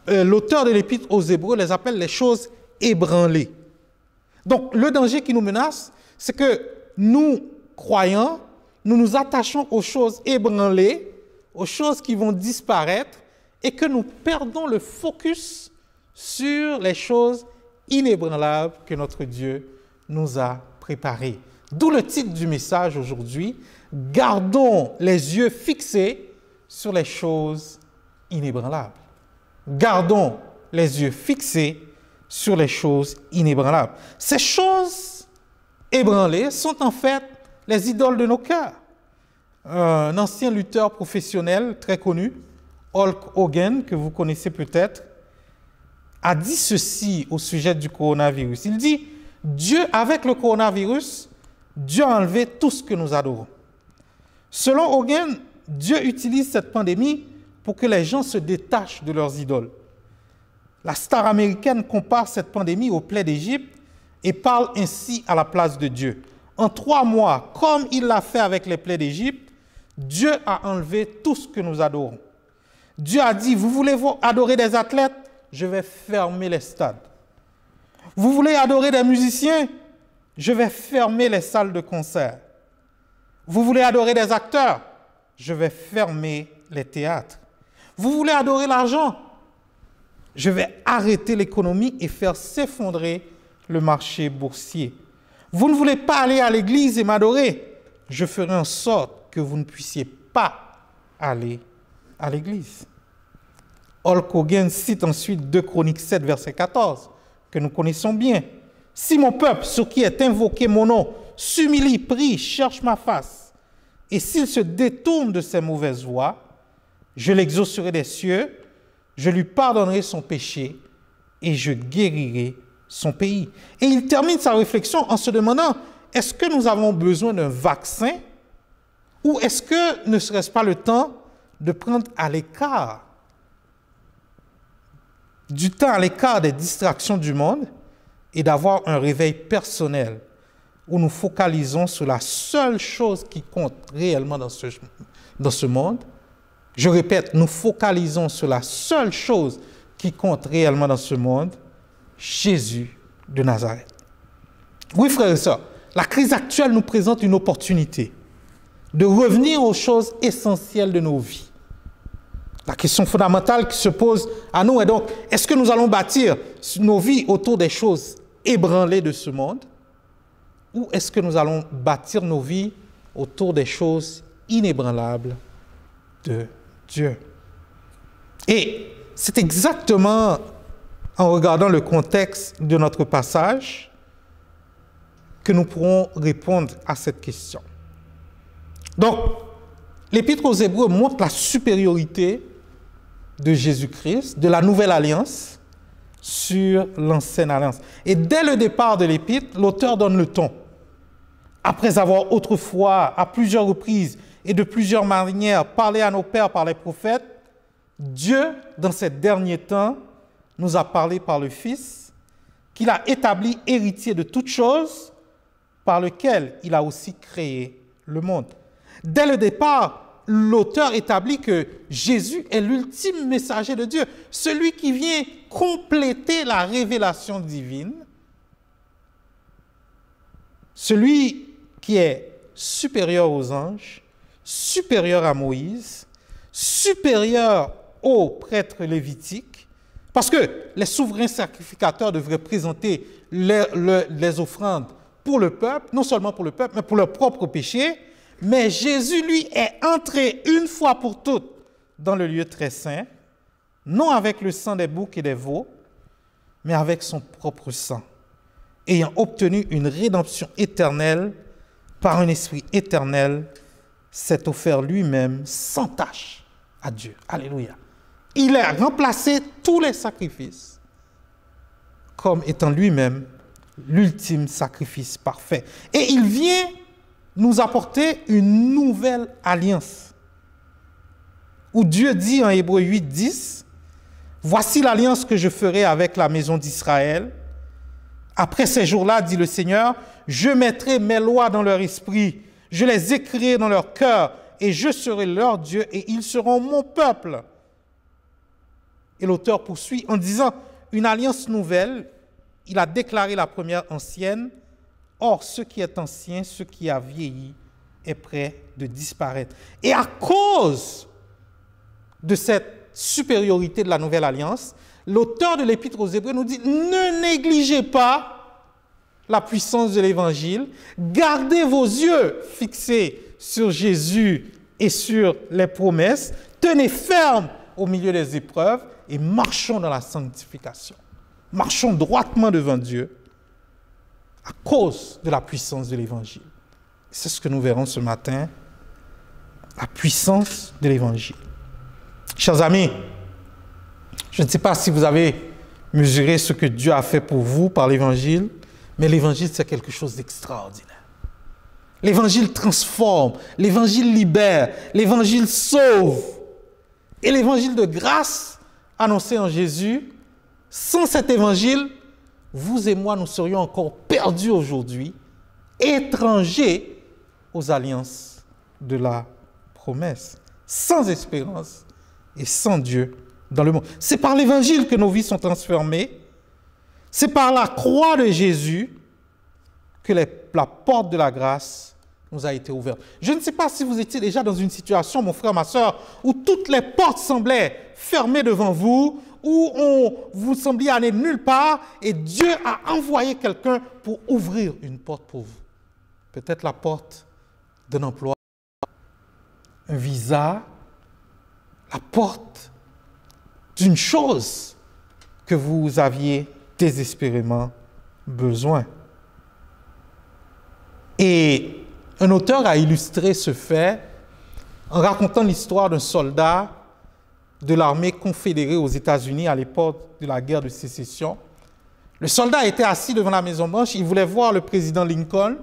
l'auteur de l'Épître aux Hébreux les appelle les choses ébranlées. Donc, le danger qui nous menace, c'est que nous, croyants, nous nous attachons aux choses ébranlées, aux choses qui vont disparaître, et que nous perdons le focus sur les choses inébranlables que notre Dieu nous a préparées. D'où le titre du message aujourd'hui, « Gardons les yeux fixés sur les choses inébranlables ». Gardons les yeux fixés sur les choses inébranlables. Ces choses ébranlées sont en fait les idoles de nos cœurs. Un ancien lutteur professionnel très connu, Hulk Hogan, que vous connaissez peut-être, a dit ceci au sujet du coronavirus. Il dit, avec le coronavirus, Dieu a enlevé tout ce que nous adorons. Selon Hogan, Dieu utilise cette pandémie pour que les gens se détachent de leurs idoles. La star américaine compare cette pandémie aux plaies d'Égypte et parle ainsi à la place de Dieu. En 3 mois, comme il l'a fait avec les plaies d'Égypte, Dieu a enlevé tout ce que nous adorons. Dieu a dit, vous voulez adorer des athlètes? Je vais fermer les stades. Vous voulez adorer des musiciens? Je vais fermer les salles de concert. Vous voulez adorer des acteurs? Je vais fermer les théâtres. Vous voulez adorer l'argent? Je vais arrêter l'économie et faire s'effondrer le marché boursier. Vous ne voulez pas aller à l'église et m'adorer? Je ferai en sorte que vous ne puissiez pas aller à l'église. Hulk Hogan cite ensuite 2 Chroniques 7, verset 14, que nous connaissons bien. Si mon peuple, sur qui est invoqué mon nom, s'humilie, prie, cherche ma face, et s'il se détourne de ses mauvaises voies, je l'exaucerai des cieux, je lui pardonnerai son péché et je guérirai son pays. Et il termine sa réflexion en se demandant, est-ce que nous avons besoin d'un vaccin ou est-ce que ne serait-ce pas le temps de prendre à l'écart du temps à l'écart des distractions du monde et d'avoir un réveil personnel où nous focalisons sur la seule chose qui compte réellement dans ce monde. Je répète, nous focalisons sur la seule chose qui compte réellement dans ce monde, Jésus de Nazareth. Oui, frères et sœurs, la crise actuelle nous présente une opportunité de revenir aux choses essentielles de nos vies. La question fondamentale qui se pose à nous est donc, est-ce que nous allons bâtir nos vies autour des choses ébranlées de ce monde ou est-ce que nous allons bâtir nos vies autour des choses inébranlables de Dieu? Et c'est exactement en regardant le contexte de notre passage que nous pourrons répondre à cette question. Donc, l'Épître aux Hébreux montre la supériorité de Jésus-Christ, de la Nouvelle Alliance, sur l'Ancienne Alliance. Et dès le départ de l'Épître, l'auteur donne le ton. Après avoir autrefois, à plusieurs reprises et de plusieurs manières, parlé à nos pères par les prophètes, Dieu, dans ces derniers temps, nous a parlé par le Fils, qu'il a établi héritier de toutes choses, par lequel il a aussi créé le monde. Dès le départ, l'auteur établit que Jésus est l'ultime messager de Dieu, celui qui vient compléter la révélation divine, celui qui est supérieur aux anges, supérieur à Moïse, supérieur aux prêtres lévitiques, parce que les souverains sacrificateurs devraient présenter les offrandes pour le peuple, non seulement pour le peuple, mais pour leur propre péché. Mais Jésus, lui, est entré une fois pour toutes dans le lieu très saint, non avec le sang des boucs et des veaux, mais avec son propre sang, ayant obtenu une rédemption éternelle par un esprit éternel, s'est offert lui-même sans tache à Dieu. Alléluia. Il a remplacé tous les sacrifices comme étant lui-même l'ultime sacrifice parfait. Et il vient nous apporter une nouvelle alliance. Où Dieu dit en Hébreux 8, 10, « Voici l'alliance que je ferai avec la maison d'Israël. Après ces jours-là, dit le Seigneur, je mettrai mes lois dans leur esprit, je les écrirai dans leur cœur, et je serai leur Dieu, et ils seront mon peuple. » Et l'auteur poursuit en disant, une alliance nouvelle, il a déclaré la première ancienne. Or, ce qui est ancien, ce qui a vieilli, est prêt de disparaître. Et à cause de cette supériorité de la nouvelle alliance, l'auteur de l'Épître aux Hébreux nous dit, ne négligez pas la puissance de l'Évangile, gardez vos yeux fixés sur Jésus et sur les promesses, tenez ferme au milieu des épreuves et marchons dans la sanctification. Marchons droitement devant Dieu à cause de la puissance de l'Évangile. C'est ce que nous verrons ce matin, la puissance de l'Évangile. Chers amis, je ne sais pas si vous avez mesuré ce que Dieu a fait pour vous par l'Évangile, mais l'Évangile, c'est quelque chose d'extraordinaire. L'Évangile transforme, l'Évangile libère, l'Évangile sauve. Et l'Évangile de grâce annoncé en Jésus, sans cet Évangile, vous et moi, nous serions encore perdus aujourd'hui, étrangers aux alliances de la promesse, sans espérance et sans Dieu dans le monde. C'est par l'Évangile que nos vies sont transformées. C'est par la croix de Jésus que la porte de la grâce nous a été ouverte. Je ne sais pas si vous étiez déjà dans une situation, mon frère, ma soeur, où toutes les portes semblaient fermées devant vous, où vous sembliez aller nulle part, et Dieu a envoyé quelqu'un pour ouvrir une porte pour vous. Peut-être la porte d'un emploi, un visa, la porte d'une chose que vous aviez désespérément besoin. Et Un auteur a illustré ce fait en racontant l'histoire d'un soldat de l'armée confédérée aux États-Unis à l'époque de la guerre de sécession. Le soldat était assis devant la Maison-Blanche, il voulait voir le président Lincoln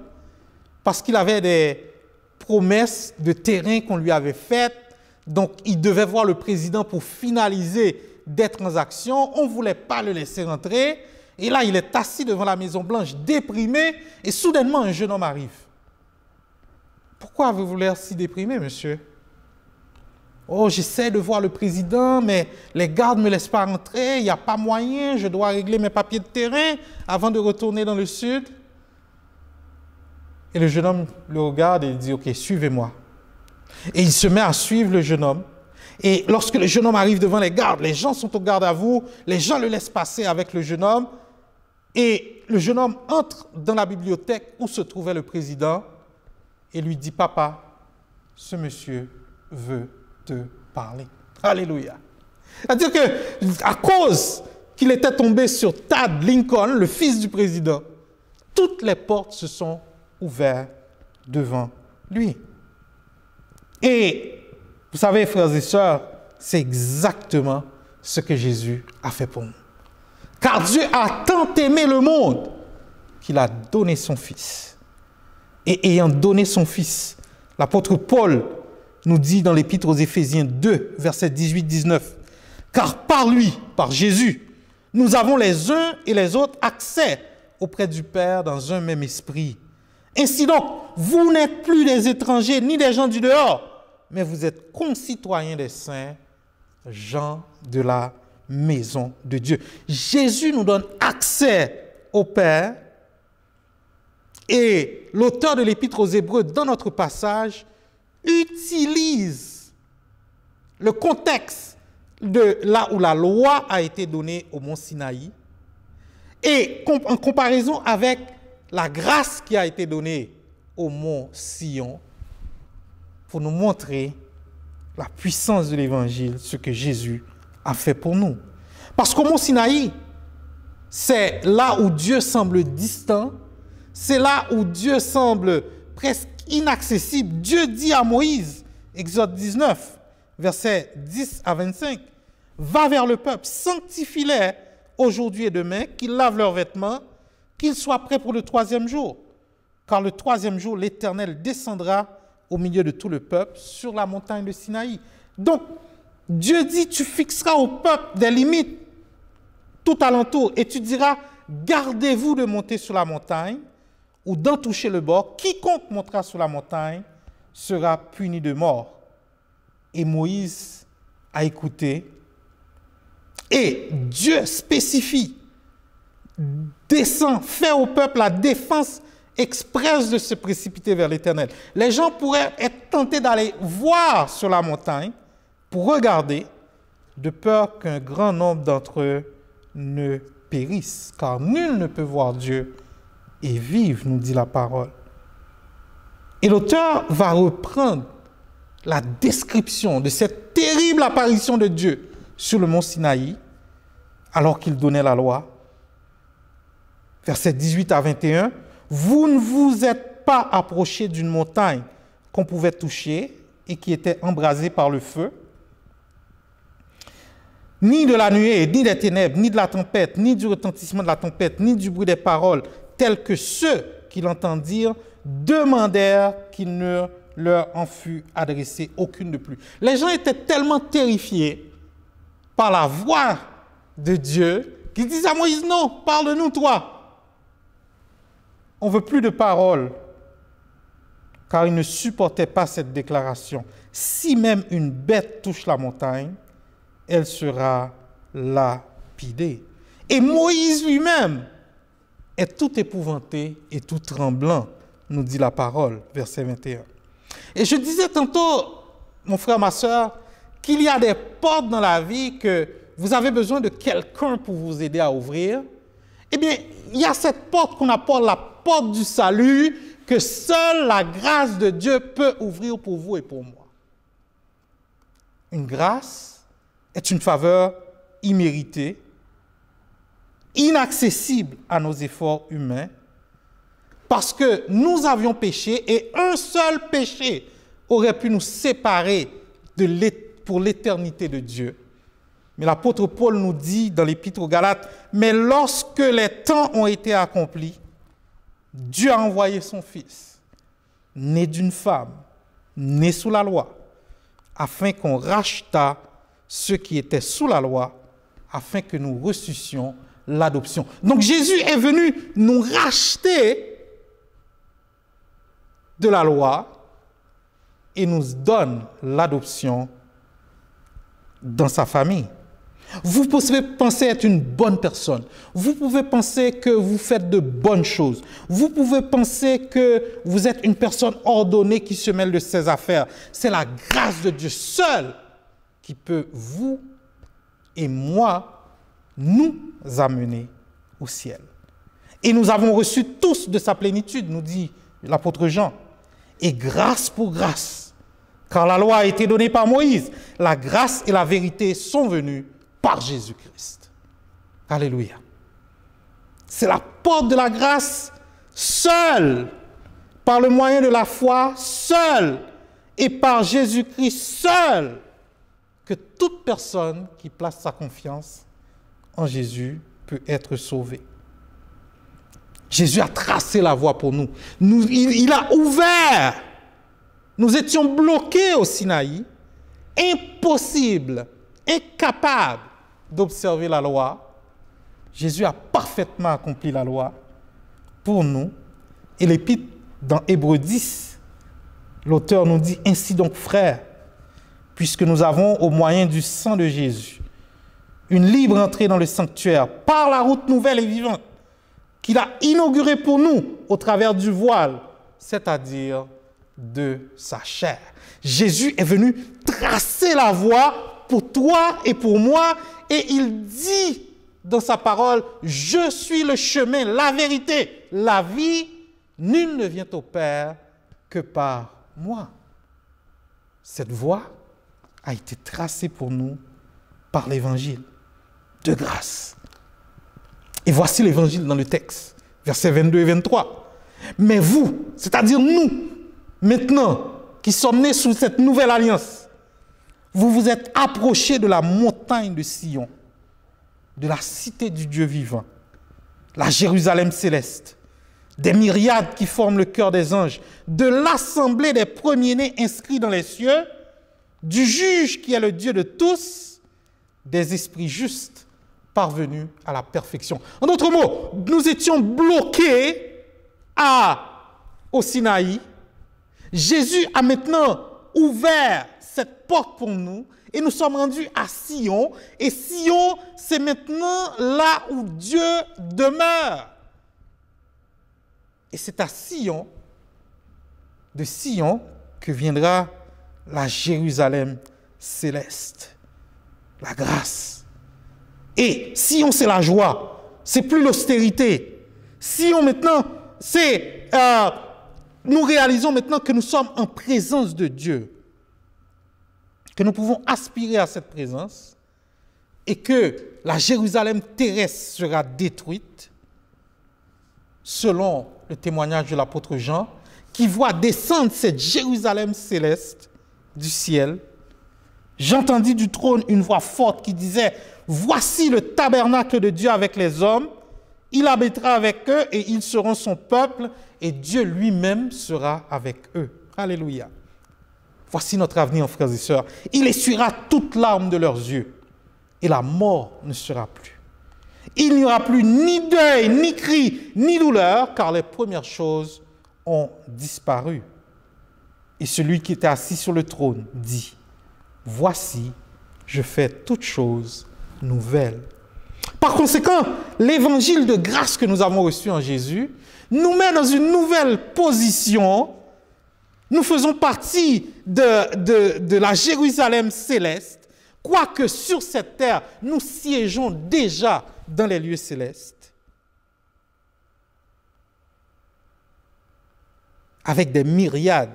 parce qu'il avait des promesses de terrain qu'on lui avait faites. Donc, il devait voir le président pour finaliser des transactions. On ne voulait pas le laisser rentrer. Et là, il est assis devant la Maison-Blanche, déprimé, et soudainement, un jeune homme arrive. Pourquoi avez-vous l'air si déprimé, monsieur? Oh, j'essaie de voir le président, mais les gardes ne me laissent pas rentrer, il n'y a pas moyen, je dois régler mes papiers de terrain avant de retourner dans le sud. Et le jeune homme le regarde et il dit, « Ok, suivez-moi. » Et il se met à suivre le jeune homme. Et lorsque le jeune homme arrive devant les gardes, les gens sont au garde à vous, les gens le laissent passer avec le jeune homme. Et le jeune homme entre dans la bibliothèque où se trouvait le président et lui dit, « Papa, ce monsieur veut te parler. » Alléluia. C'est-à-dire qu'à cause qu'il était tombé sur Tad Lincoln, le fils du président, toutes les portes se sont ouvertes devant lui. Et vous savez, frères et sœurs, c'est exactement ce que Jésus a fait pour nous. Car Dieu a tant aimé le monde qu'il a donné son Fils. Et ayant donné son Fils, l'apôtre Paul nous dit dans l'Épître aux Éphésiens 2, versets 18-19, « Car par lui, par Jésus, nous avons les uns et les autres accès auprès du Père dans un même esprit. Ainsi donc, vous n'êtes plus des étrangers ni des gens du dehors, mais vous êtes concitoyens des saints, gens de la maison de Dieu. » Jésus nous donne accès au Père. Et l'auteur de l'Épître aux Hébreux, dans notre passage, utilise le contexte de là où la loi a été donnée au mont Sinaï et en comparaison avec la grâce qui a été donnée au mont Sion pour nous montrer la puissance de l'Évangile, ce que Jésus a fait pour nous. Parce qu'au mont Sinaï, c'est là où Dieu semble distant, c'est là où Dieu semble presque inaccessible. Dieu dit à Moïse, Exode 19, versets 10 à 25, « Va vers le peuple, sanctifie-les aujourd'hui et demain, qu'ils lavent leurs vêtements, qu'ils soient prêts pour le 3e jour. Car le 3e jour, l'Éternel descendra au milieu de tout le peuple sur la montagne de Sinaï. » Donc, Dieu dit, tu fixeras au peuple des limites tout alentour et tu diras, gardez-vous de monter sur la montagne ou d'en toucher le bord. Quiconque montera sur la montagne sera puni de mort. Et Moïse a écouté. Et Dieu spécifie, descend, fait au peuple la défense expresse de se précipiter vers l'Éternel. Les gens pourraient être tentés d'aller voir sur la montagne pour regarder, de peur qu'un grand nombre d'entre eux ne périssent, car nul ne peut voir Dieu et vivre, nous dit la parole. Et l'auteur va reprendre la description de cette terrible apparition de Dieu sur le mont Sinaï, alors qu'il donnait la loi. Versets 18 à 21, « Vous ne vous êtes pas approchés d'une montagne qu'on pouvait toucher et qui était embrasée par le feu, ni de la nuée, ni des ténèbres, ni de la tempête, ni du retentissement de la tempête, ni du bruit des paroles, tels que ceux qui l'entendirent demandèrent qu'il ne leur en fût adressé aucune de plus. » Les gens étaient tellement terrifiés par la voix de Dieu qu'ils disent à Moïse, « Non, parle-nous toi. On ne veut plus de paroles. » Car ils ne supportaient pas cette déclaration. « Si même une bête touche la montagne, elle sera lapidée. » Et Moïse lui-même est tout épouvanté et tout tremblant, nous dit la parole, verset 21. Et je disais tantôt, mon frère, ma soeur, qu'il y a des portes dans la vie que vous avez besoin de quelqu'un pour vous aider à ouvrir. Eh bien, il y a cette porte qu'on appelle la porte du salut que seule la grâce de Dieu peut ouvrir pour vous et pour moi. Une grâce est une faveur imméritée, inaccessible à nos efforts humains, parce que nous avions péché et un seul péché aurait pu nous séparer pour l'éternité de Dieu. Mais l'apôtre Paul nous dit dans l'Épître aux Galates, mais lorsque les temps ont été accomplis, Dieu a envoyé son Fils, né d'une femme, né sous la loi, afin qu'on rachetât ceux qui étaient sous la loi, afin que nous reçussions l'adoption. Donc Jésus est venu nous racheter de la loi et nous donne l'adoption dans sa famille. Vous pouvez penser être une bonne personne. Vous pouvez penser que vous faites de bonnes choses. Vous pouvez penser que vous êtes une personne ordonnée qui se mêle de ses affaires. C'est la grâce de Dieu seul qui peut vous et moi nous amener au ciel. Et nous avons reçu tous de sa plénitude, nous dit l'apôtre Jean. Et grâce pour grâce, car la loi a été donnée par Moïse, la grâce et la vérité sont venues par Jésus-Christ. Alléluia. C'est la porte de la grâce seule, par le moyen de la foi seule, et par Jésus-Christ seul, que toute personne qui place sa confiance en Jésus peut être sauvée. Jésus a tracé la voie pour nous. Il a ouvert. Nous étions bloqués au Sinaï, impossible, incapable d'observer la loi. Jésus a parfaitement accompli la loi pour nous. Et l'épître dans Hébreux 10, l'auteur nous dit, ainsi donc frères, puisque nous avons au moyen du sang de Jésus une libre entrée dans le sanctuaire par la route nouvelle et vivante qu'il a inaugurée pour nous au travers du voile, c'est-à-dire de sa chair. Jésus est venu tracer la voie pour toi et pour moi, et il dit dans sa parole, je suis le chemin, la vérité, la vie, nul ne vient au Père que par moi. Cette voie a été tracée pour nous par l'évangile de grâce. Et voici l'évangile dans le texte, versets 22 et 23. Mais vous, c'est-à-dire nous, maintenant, qui sommes nés sous cette nouvelle alliance, vous vous êtes approchés de la montagne de Sion, de la cité du Dieu vivant, la Jérusalem céleste, des myriades qui forment le cœur des anges, de l'assemblée des premiers-nés inscrits dans les cieux, du juge qui est le Dieu de tous, des esprits justes parvenus à la perfection. En d'autres mots, nous étions bloqués au Sinaï. Jésus a maintenant ouvert cette porte pour nous et nous sommes rendus à Sion. Et Sion, c'est maintenant là où Dieu demeure. Et c'est à Sion, de Sion, que viendra la Jérusalem céleste, la grâce. Et Sion, c'est la joie, c'est plus l'austérité. Sion, maintenant, c'est... nous réalisons maintenant que nous sommes en présence de Dieu, que nous pouvons aspirer à cette présence et que la Jérusalem terrestre sera détruite, selon le témoignage de l'apôtre Jean, qui voit descendre cette Jérusalem céleste du ciel. J'entendis du trône une voix forte qui disait, « Voici le tabernacle de Dieu avec les hommes, il habitera avec eux et ils seront son peuple, et Dieu lui-même sera avec eux. » Alléluia. Voici notre avenir, frères et sœurs. Il essuiera toute larme de leurs yeux, et la mort ne sera plus. Il n'y aura plus ni deuil, ni cri, ni douleur, car les premières choses ont disparu. Et celui qui était assis sur le trône dit, « Voici, je fais toutes choses nouvelles. » Par conséquent, l'évangile de grâce que nous avons reçu en Jésus nous met dans une nouvelle position. Nous faisons partie de la Jérusalem céleste, quoique sur cette terre, nous siégeons déjà dans les lieux célestes, avec des myriades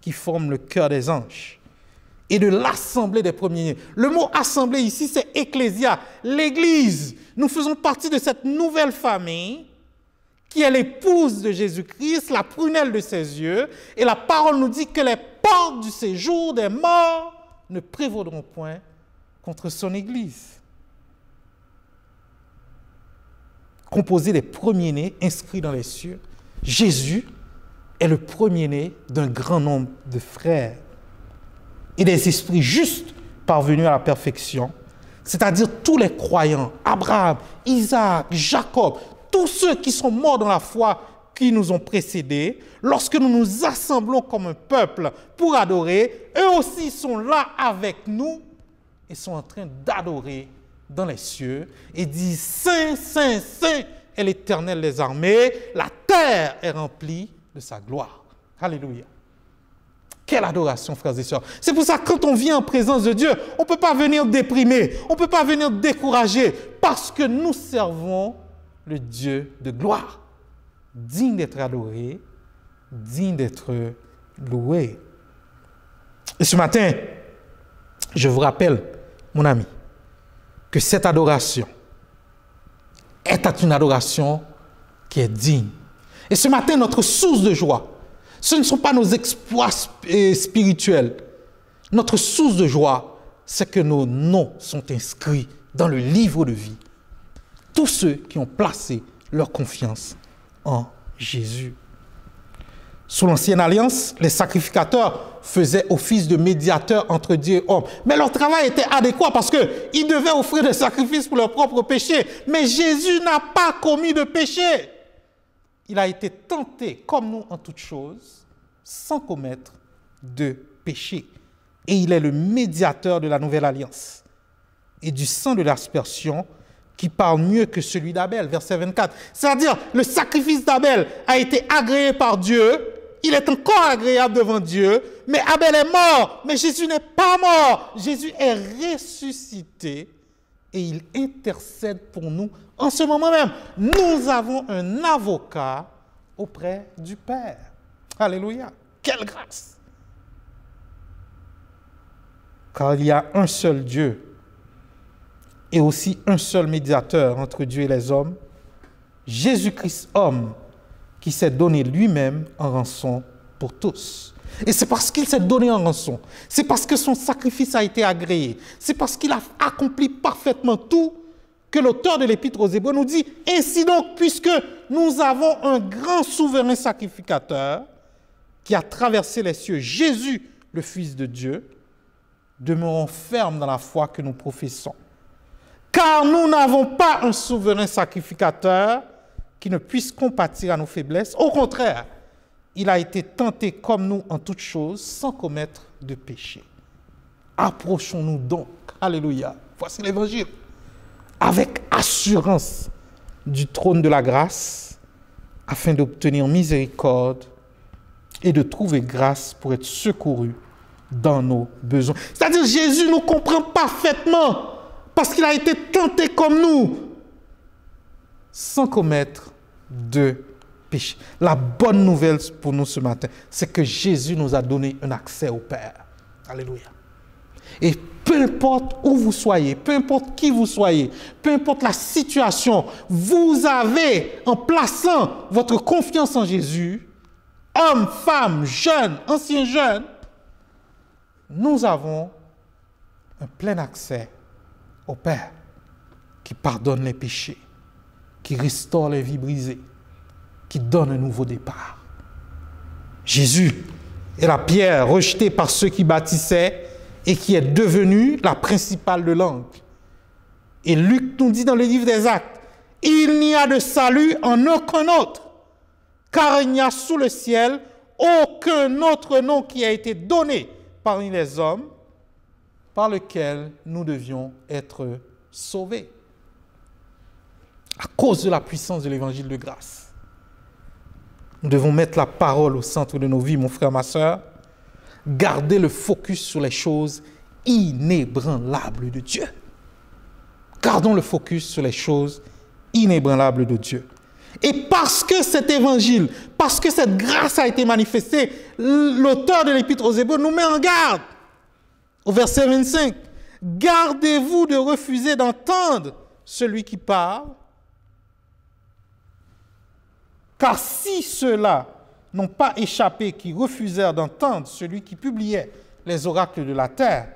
qui forment le cœur des anges et de l'assemblée des premiers-nés. Le mot assemblée ici, c'est ecclésia, l'église. Nous faisons partie de cette nouvelle famille qui est l'épouse de Jésus-Christ, la prunelle de ses yeux. Et la parole nous dit que les portes du séjour des morts ne prévaudront point contre son Église. Composé des premiers-nés inscrits dans les cieux, Jésus est le premier-né d'un grand nombre de frères et des esprits justes parvenus à la perfection, c'est-à-dire tous les croyants, Abraham, Isaac, Jacob, tous ceux qui sont morts dans la foi qui nous ont précédés, lorsque nous nous assemblons comme un peuple pour adorer, eux aussi sont là avec nous et sont en train d'adorer dans les cieux et disent « Saint, Saint, Saint est l'Éternel des armées, la terre est remplie de sa gloire. » Alléluia. Quelle adoration, frères et sœurs. C'est pour ça que quand on vient en présence de Dieu, on ne peut pas venir déprimé, on ne peut pas venir découragé, parce que nous servons le Dieu de gloire, digne d'être adoré, digne d'être loué. Et ce matin, je vous rappelle, mon ami, que cette adoration est une adoration qui est digne. Et ce matin, notre source de joie, ce ne sont pas nos exploits spirituels. Notre source de joie, c'est que nos noms sont inscrits dans le livre de vie. Tous ceux qui ont placé leur confiance en Jésus. Sous l'Ancienne Alliance, les sacrificateurs faisaient office de médiateurs entre Dieu et homme. Mais leur travail était adéquat parce qu'ils devaient offrir des sacrifices pour leurs propres péchés. Mais Jésus n'a pas commis de péché. Il a été tenté, comme nous en toutes choses, sans commettre de péché. Et il est le médiateur de la nouvelle alliance. Et du sang de l'aspersion qui parle mieux que celui d'Abel, verset 24. C'est-à-dire, le sacrifice d'Abel a été agréé par Dieu, il est encore agréable devant Dieu, mais Abel est mort, mais Jésus n'est pas mort. Jésus est ressuscité et il intercède pour nous en ce moment même. Nous avons un avocat auprès du Père. Alléluia. Quelle grâce! Car il y a un seul Dieu et aussi un seul médiateur entre Dieu et les hommes, Jésus-Christ homme, qui s'est donné lui-même en rançon pour tous. Et c'est parce qu'il s'est donné en rançon, c'est parce que son sacrifice a été agréé, c'est parce qu'il a accompli parfaitement tout que l'auteur de l'Épître aux Hébreux nous dit « Ainsi donc, puisque nous avons un grand souverain sacrificateur qui a traversé les cieux, Jésus, le Fils de Dieu, demeurons fermes dans la foi que nous professons. Car nous n'avons pas un souverain sacrificateur qui ne puisse compatir à nos faiblesses. Au contraire, il a été tenté comme nous en toutes choses, sans commettre de péché. Approchons-nous donc, alléluia, voici l'évangile, avec assurance du trône de la grâce, afin d'obtenir miséricorde et de trouver grâce pour être secouru dans nos besoins. C'est-à-dire, Jésus nous comprend parfaitement, parce qu'il a été tenté comme nous, sans commettre de péché. La bonne nouvelle pour nous ce matin, c'est que Jésus nous a donné un accès au Père. Alléluia. Et peu importe où vous soyez, peu importe qui vous soyez, peu importe la situation, vous avez, en plaçant votre confiance en Jésus, hommes, femmes, jeunes, anciens jeunes, nous avons un plein accès au Père qui pardonne les péchés, qui restaure les vies brisées, qui donne un nouveau départ. Jésus est la pierre rejetée par ceux qui bâtissaient et qui est devenue la principale de l'angle. Et Luc nous dit dans le livre des Actes, « Il n'y a de salut en aucun autre, car il n'y a sous le ciel aucun autre nom qui a été donné parmi les hommes par lequel nous devions être sauvés. » À cause de la puissance de l'évangile de grâce, nous devons mettre la parole au centre de nos vies, mon frère, ma soeur, garder le focus sur les choses inébranlables de Dieu. Gardons le focus sur les choses inébranlables de Dieu. Et parce que cet évangile, parce que cette grâce a été manifestée, l'auteur de l'Épître aux Hébreux nous met en garde. Au verset 25, « Gardez-vous de refuser d'entendre celui qui parle Car si ceux-là n'ont pas échappé, qui refusèrent d'entendre celui qui publiait les oracles de la terre,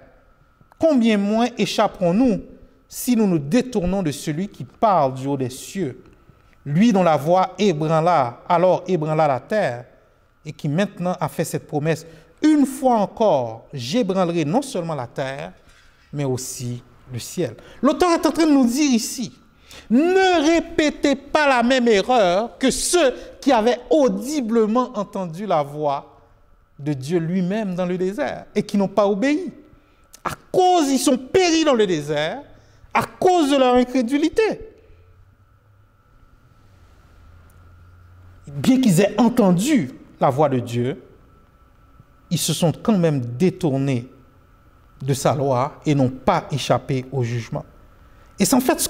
combien moins échapperons-nous si nous nous détournons de celui qui parle du haut des cieux, lui dont la voix ébranla la terre, et qui maintenant a fait cette promesse: une fois encore, j'ébranlerai non seulement la terre, mais aussi le ciel. L'auteur est en train de nous dire ici: ne répétez pas la même erreur que ceux qui avaient audiblement entendu la voix de Dieu lui-même dans le désert et qui n'ont pas obéi. À cause, ils sont péris dans le désert, à cause de leur incrédulité. Bien qu'ils aient entendu la voix de Dieu, ils se sont quand même détournés de sa loi et n'ont pas échappé au jugement. Et c'est en fait ce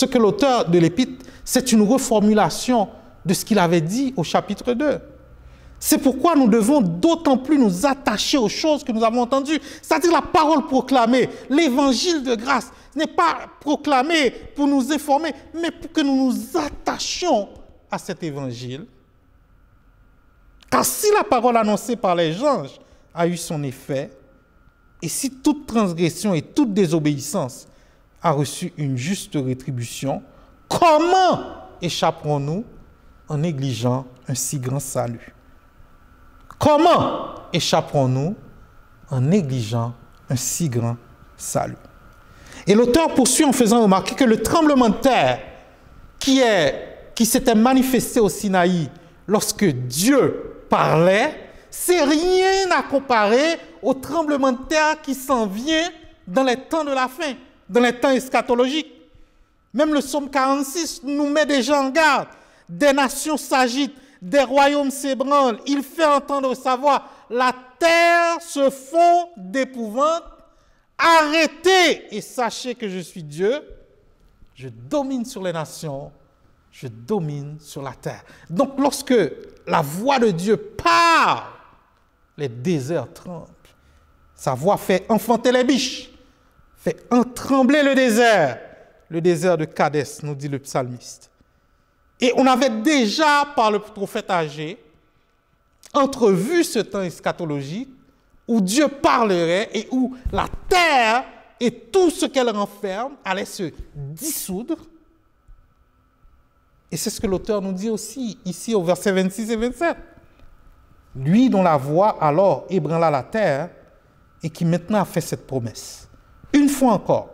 que l'auteur de l'Épître, c'est une reformulation de ce qu'il avait dit au chapitre 2. C'est pourquoi nous devons d'autant plus nous attacher aux choses que nous avons entendues, c'est-à-dire la parole proclamée, l'évangile de grâce. Ce n'est pas proclamé pour nous informer, mais pour que nous nous attachions à cet évangile. Car si la parole annoncée par les anges a eu son effet, et si toute transgression et toute désobéissance a reçu une juste rétribution, comment échapperons-nous en négligeant un si grand salut? Comment échapperons-nous en négligeant un si grand salut? Et l'auteur poursuit en faisant remarquer que le tremblement de terre qui s'était manifesté au Sinaï lorsque Dieu parlait, c'est rien à comparer au tremblement de terre qui s'en vient dans les temps de la fin, dans les temps eschatologiques. Même le psaume 46 nous met déjà en garde. Des nations s'agitent, des royaumes s'ébranlent, il fait entendre sa voix. La terre se fond d'épouvante. Arrêtez et sachez que je suis Dieu. Je domine sur les nations, je domine sur la terre. Donc lorsque la voix de Dieu parle, les déserts tremblent. Sa voix fait enfanter les biches, fait trembler le désert de Kadès, nous dit le psalmiste. Et on avait déjà, par le prophète Agé, entrevu ce temps eschatologique où Dieu parlerait et où la terre et tout ce qu'elle renferme allait se dissoudre. Et c'est ce que l'auteur nous dit aussi, ici au verset 26 et 27. Lui dont la voix alors ébranla la terre et qui maintenant a fait cette promesse. Une fois encore,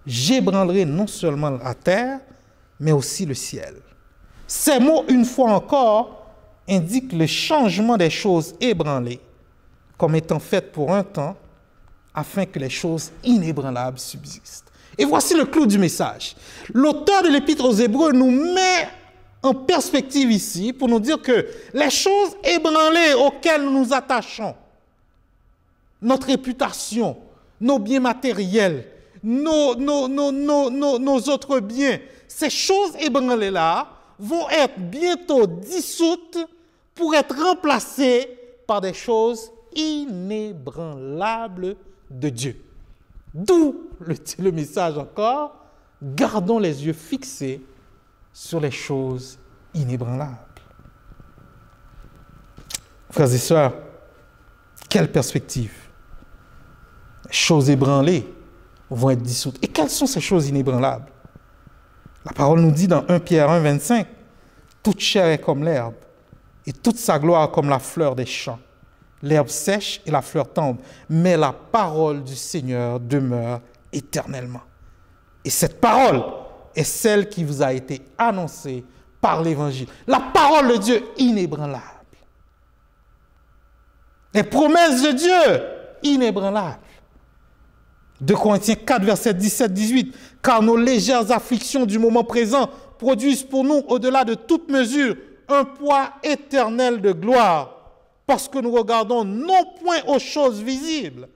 j'ébranlerai non seulement la terre, mais aussi le ciel. Ces mots, une fois encore, indiquent le changement des choses ébranlées comme étant faites pour un temps, afin que les choses inébranlables subsistent. Et voici le clou du message. L'auteur de l'Épître aux Hébreux nous met en perspective ici pour nous dire que les choses ébranlées auxquelles nous nous attachons, notre réputation, nos biens matériels, nos autres biens, ces choses ébranlées-là vont être bientôt dissoutes pour être remplacées par des choses inébranlables de Dieu. D'où le message encore, gardons les yeux fixés sur les choses inébranlables. Frères et sœurs, quelle perspective! Les choses ébranlées vont être dissoutes. Et quelles sont ces choses inébranlables? La parole nous dit dans 1 Pierre 1, 25, « Toute chair est comme l'herbe, et toute sa gloire comme la fleur des champs. L'herbe sèche et la fleur tombe, mais la parole du Seigneur demeure éternellement. » Et cette parole est celle qui vous a été annoncée par l'Évangile. La parole de Dieu inébranlable. Les promesses de Dieu inébranlables. 2 Corinthiens 4, verset 17-18. « Car nos légères afflictions du moment présent produisent pour nous, au-delà de toute mesure, un poids éternel de gloire, parce que nous regardons non point aux choses visibles,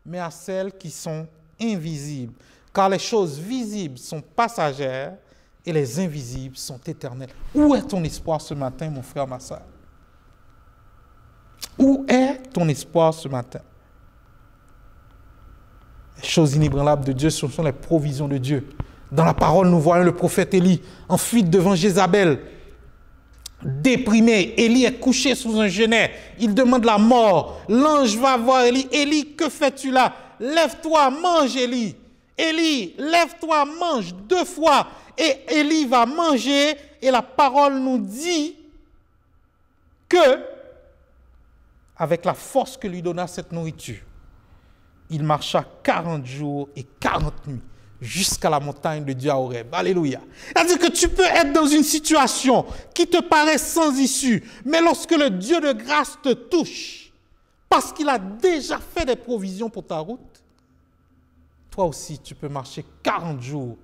mais à celles qui sont invisibles. Car les choses visibles sont passagères et les invisibles sont éternelles. » Où est ton espoir ce matin, mon frère, ma soeur? Où est ton espoir ce matin? Les choses inébranlables de Dieu, ce sont les provisions de Dieu. Dans la parole, nous voyons le prophète Élie en fuite devant Jézabel, déprimé. Élie est couché sous un genêt. Il demande la mort. L'ange va voir Élie. Élie, que fais-tu là? Lève-toi, mange, Élie. Élie, lève-toi, mange 2 fois. Et Élie va manger. Et la parole nous dit que, avec la force que lui donna cette nourriture, il marcha 40 jours et 40 nuits jusqu'à la montagne de Dieu à Horeb. Alléluia. C'est-à-dire que tu peux être dans une situation qui te paraît sans issue, mais lorsque le Dieu de grâce te touche, parce qu'il a déjà fait des provisions pour ta route, toi aussi tu peux marcher 40 jours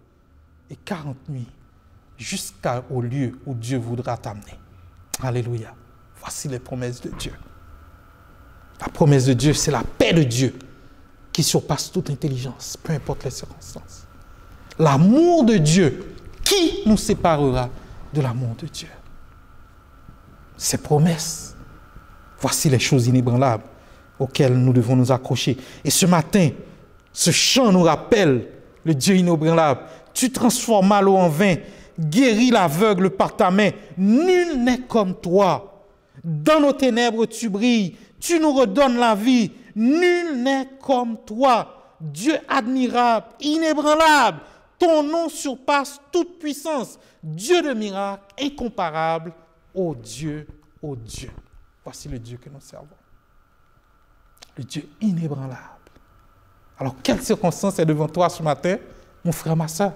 et 40 nuits jusqu'au lieu où Dieu voudra t'amener. Alléluia. Voici les promesses de Dieu. La promesse de Dieu, c'est la paix de Dieu qui surpasse toute intelligence, peu importe les circonstances. L'amour de Dieu, qui nous séparera de l'amour de Dieu? Ces promesses, voici les choses inébranlables auxquelles nous devons nous accrocher. Et ce matin, ce chant nous rappelle le Dieu inébranlable. Tu transformas l'eau en vin, guéris l'aveugle par ta main. Nul n'est comme toi. Dans nos ténèbres, tu brilles. Tu nous redonnes la vie. Nul n'est comme toi. Dieu admirable, inébranlable. Ton nom surpasse toute puissance. Dieu de miracles, incomparable. Ô Dieu, ô Dieu. Voici le Dieu que nous servons. Le Dieu inébranlable. Alors, quelle circonstance est devant toi ce matin, mon frère, ma soeur?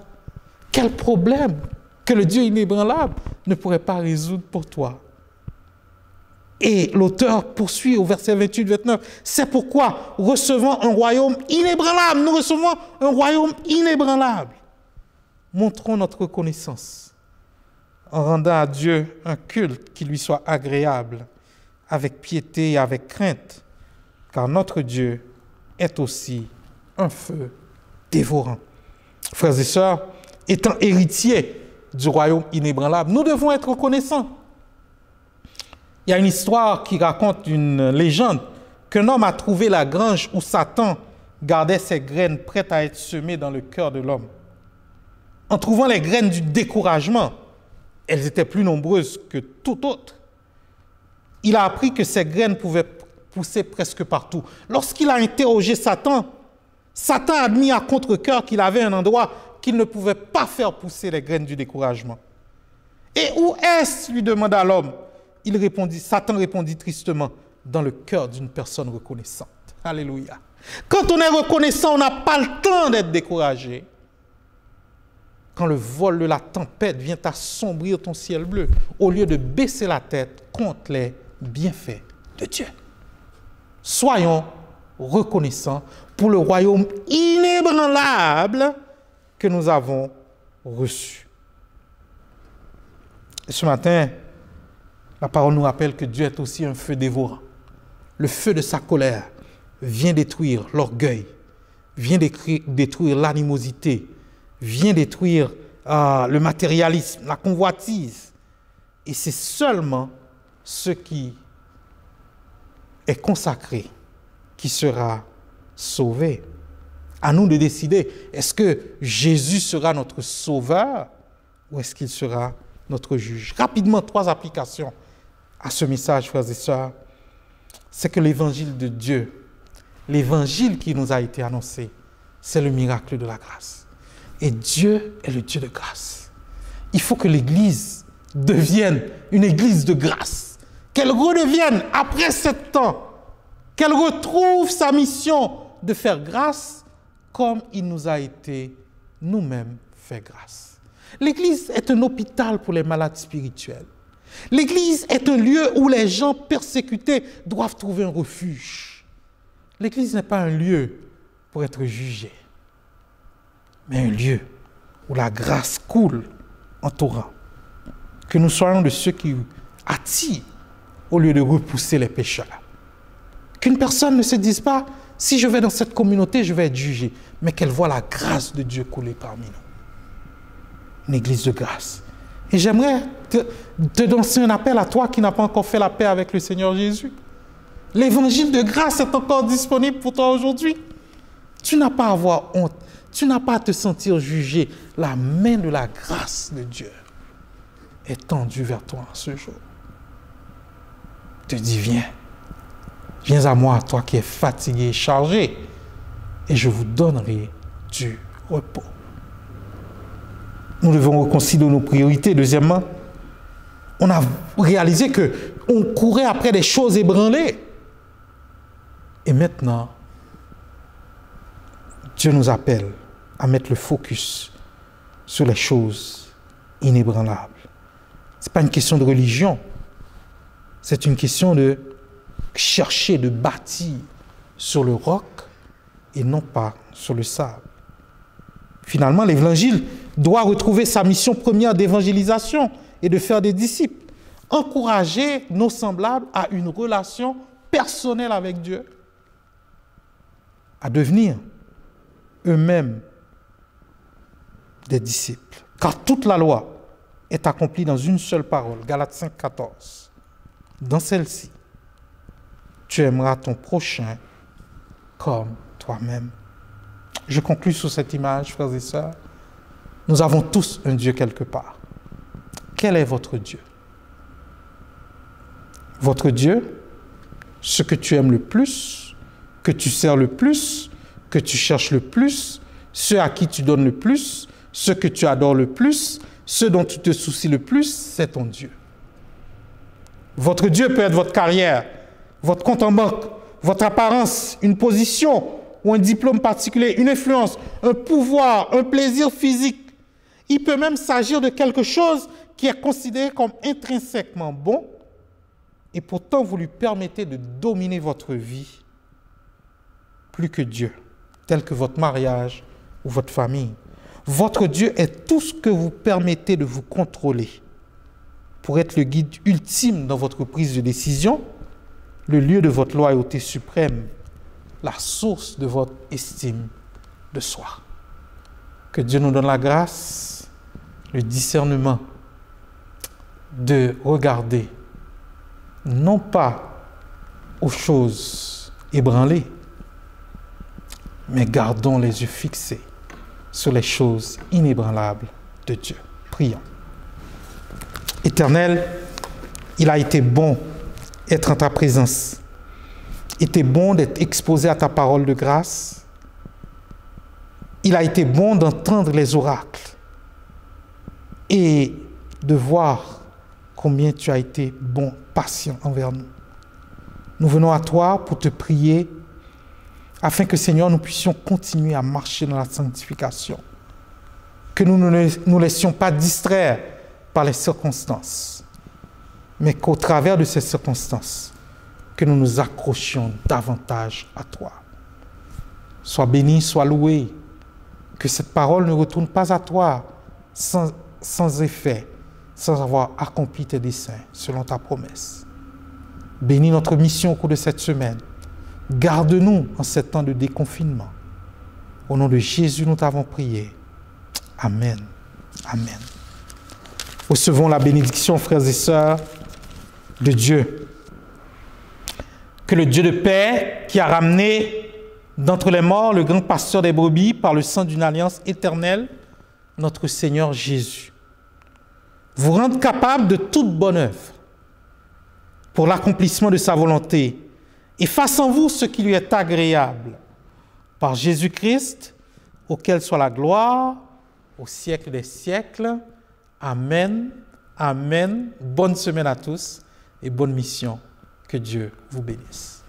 Quel problème que le Dieu inébranlable ne pourrait pas résoudre pour toi? Et l'auteur poursuit au verset 28-29. C'est pourquoi, recevant un royaume inébranlable, nous recevons un royaume inébranlable. Montrons notre reconnaissance en rendant à Dieu un culte qui lui soit agréable, avec piété et avec crainte, car notre Dieu est aussi un feu dévorant. Frères et sœurs, étant héritiers du royaume inébranlable, nous devons être reconnaissants. Il y a une histoire qui raconte une légende qu'un homme a trouvé la grange où Satan gardait ses graines prêtes à être semées dans le cœur de l'homme. En trouvant les graines du découragement, elles étaient plus nombreuses que tout autre. Il a appris que ces graines pouvaient pousser presque partout. Lorsqu'il a interrogé Satan, Satan a admis à contre-cœur qu'il avait un endroit qu'il ne pouvait pas faire pousser les graines du découragement. Et où est-ce, lui demanda l'homme. Satan répondit tristement, dans le cœur d'une personne reconnaissante. Alléluia. Quand on est reconnaissant, on n'a pas le temps d'être découragé. Quand le vol de la tempête vient assombrir ton ciel bleu, au lieu de baisser la tête contre les bienfaits de Dieu. Soyons reconnaissants pour le royaume inébranlable que nous avons reçu. Et ce matin, la parole nous rappelle que Dieu est aussi un feu dévorant. Le feu de sa colère vient détruire l'orgueil, vient détruire l'animosité, vient détruire le matérialisme, la convoitise. Et c'est seulement ce qui est consacré qui sera sauvé. À nous de décider, est-ce que Jésus sera notre sauveur ou est-ce qu'il sera notre juge? Rapidement, 3 applications à ce message, frères et sœurs. C'est que l'évangile de Dieu, l'évangile qui nous a été annoncé, c'est le miracle de la grâce. Et Dieu est le Dieu de grâce. Il faut que l'Église devienne une Église de grâce. Qu'elle redevienne, après 7 ans, qu'elle retrouve sa mission de faire grâce comme il nous a été nous-mêmes fait grâce. L'Église est un hôpital pour les malades spirituels. L'Église est un lieu où les gens persécutés doivent trouver un refuge. L'Église n'est pas un lieu pour être jugé, mais un lieu où la grâce coule en torrent. Que nous soyons de ceux qui attirent au lieu de repousser les pécheurs. Qu'une personne ne se dise pas, si je vais dans cette communauté, je vais être jugé, mais qu'elle voit la grâce de Dieu couler parmi nous. Une église de grâce. Et j'aimerais te lancer un appel à toi qui n'as pas encore fait la paix avec le Seigneur Jésus. L'évangile de grâce est encore disponible pour toi aujourd'hui. Tu n'as pas à avoir honte. Tu n'as pas à te sentir jugé. La main de la grâce de Dieu est tendue vers toi en ce jour. te dit, viens. Viens à moi, toi qui es fatigué et chargé, et je vous donnerai du repos. Nous devons reconsidérer nos priorités. Deuxièmement, on a réalisé qu'on courait après des choses ébranlées. Et maintenant, Dieu nous appelle à mettre le focus sur les choses inébranlables. Ce n'est pas une question de religion, c'est une question de chercher, de bâtir sur le roc et non pas sur le sable. Finalement, l'Évangile doit retrouver sa mission première d'évangélisation et de faire des disciples. Encourager nos semblables à une relation personnelle avec Dieu, à devenir eux-mêmes des disciples. Car toute la loi est accomplie dans une seule parole, Galates 5, 14. Dans celle-ci, tu aimeras ton prochain comme toi-même. Je conclus sur cette image, frères et sœurs. Nous avons tous un Dieu quelque part. Quel est votre Dieu? Votre Dieu, ce que tu aimes le plus, que tu sers le plus, que tu cherches le plus, ceux à qui tu donnes le plus, ceux que tu adores le plus, ceux dont tu te soucies le plus, c'est ton Dieu. Votre Dieu peut être votre carrière, votre compte en banque, votre apparence, une position ou un diplôme particulier, une influence, un pouvoir, un plaisir physique. Il peut même s'agir de quelque chose qui est considéré comme intrinsèquement bon et pourtant vous lui permettez de dominer votre vie plus que Dieu, tel que votre mariage ou votre famille. Votre Dieu est tout ce que vous permettez de vous contrôler pour être le guide ultime dans votre prise de décision, le lieu de votre loyauté suprême, la source de votre estime de soi. Que Dieu nous donne la grâce, le discernement de regarder non pas aux choses ébranlées, mais gardons les yeux fixés sur les choses inébranlables de Dieu. Prions. Éternel, il a été bon d'être en ta présence. Il a été bon d'être exposé à ta parole de grâce. Il a été bon d'entendre les oracles et de voir combien tu as été bon, patient envers nous. Nous venons à toi pour te prier afin que, Seigneur, nous puissions continuer à marcher dans la sanctification. Que nous ne nous laissions pas distraire par les circonstances, mais qu'au travers de ces circonstances, que nous nous accrochions davantage à toi. Sois béni, sois loué, que cette parole ne retourne pas à toi sans effet, sans avoir accompli tes desseins selon ta promesse. Bénis notre mission au cours de cette semaine. Garde-nous en ces temps de déconfinement. Au nom de Jésus, nous t'avons prié. Amen. Amen. Recevons la bénédiction, frères et sœurs, de Dieu. Que le Dieu de paix, qui a ramené d'entre les morts le grand pasteur des brebis par le sang d'une alliance éternelle, notre Seigneur Jésus, vous rende capable de toute bonne œuvre pour l'accomplissement de sa volonté et fasse en vous ce qui lui est agréable par Jésus-Christ, auquel soit la gloire au siècle des siècles. Amen. Amen. Bonne semaine à tous et bonne mission. Que Dieu vous bénisse.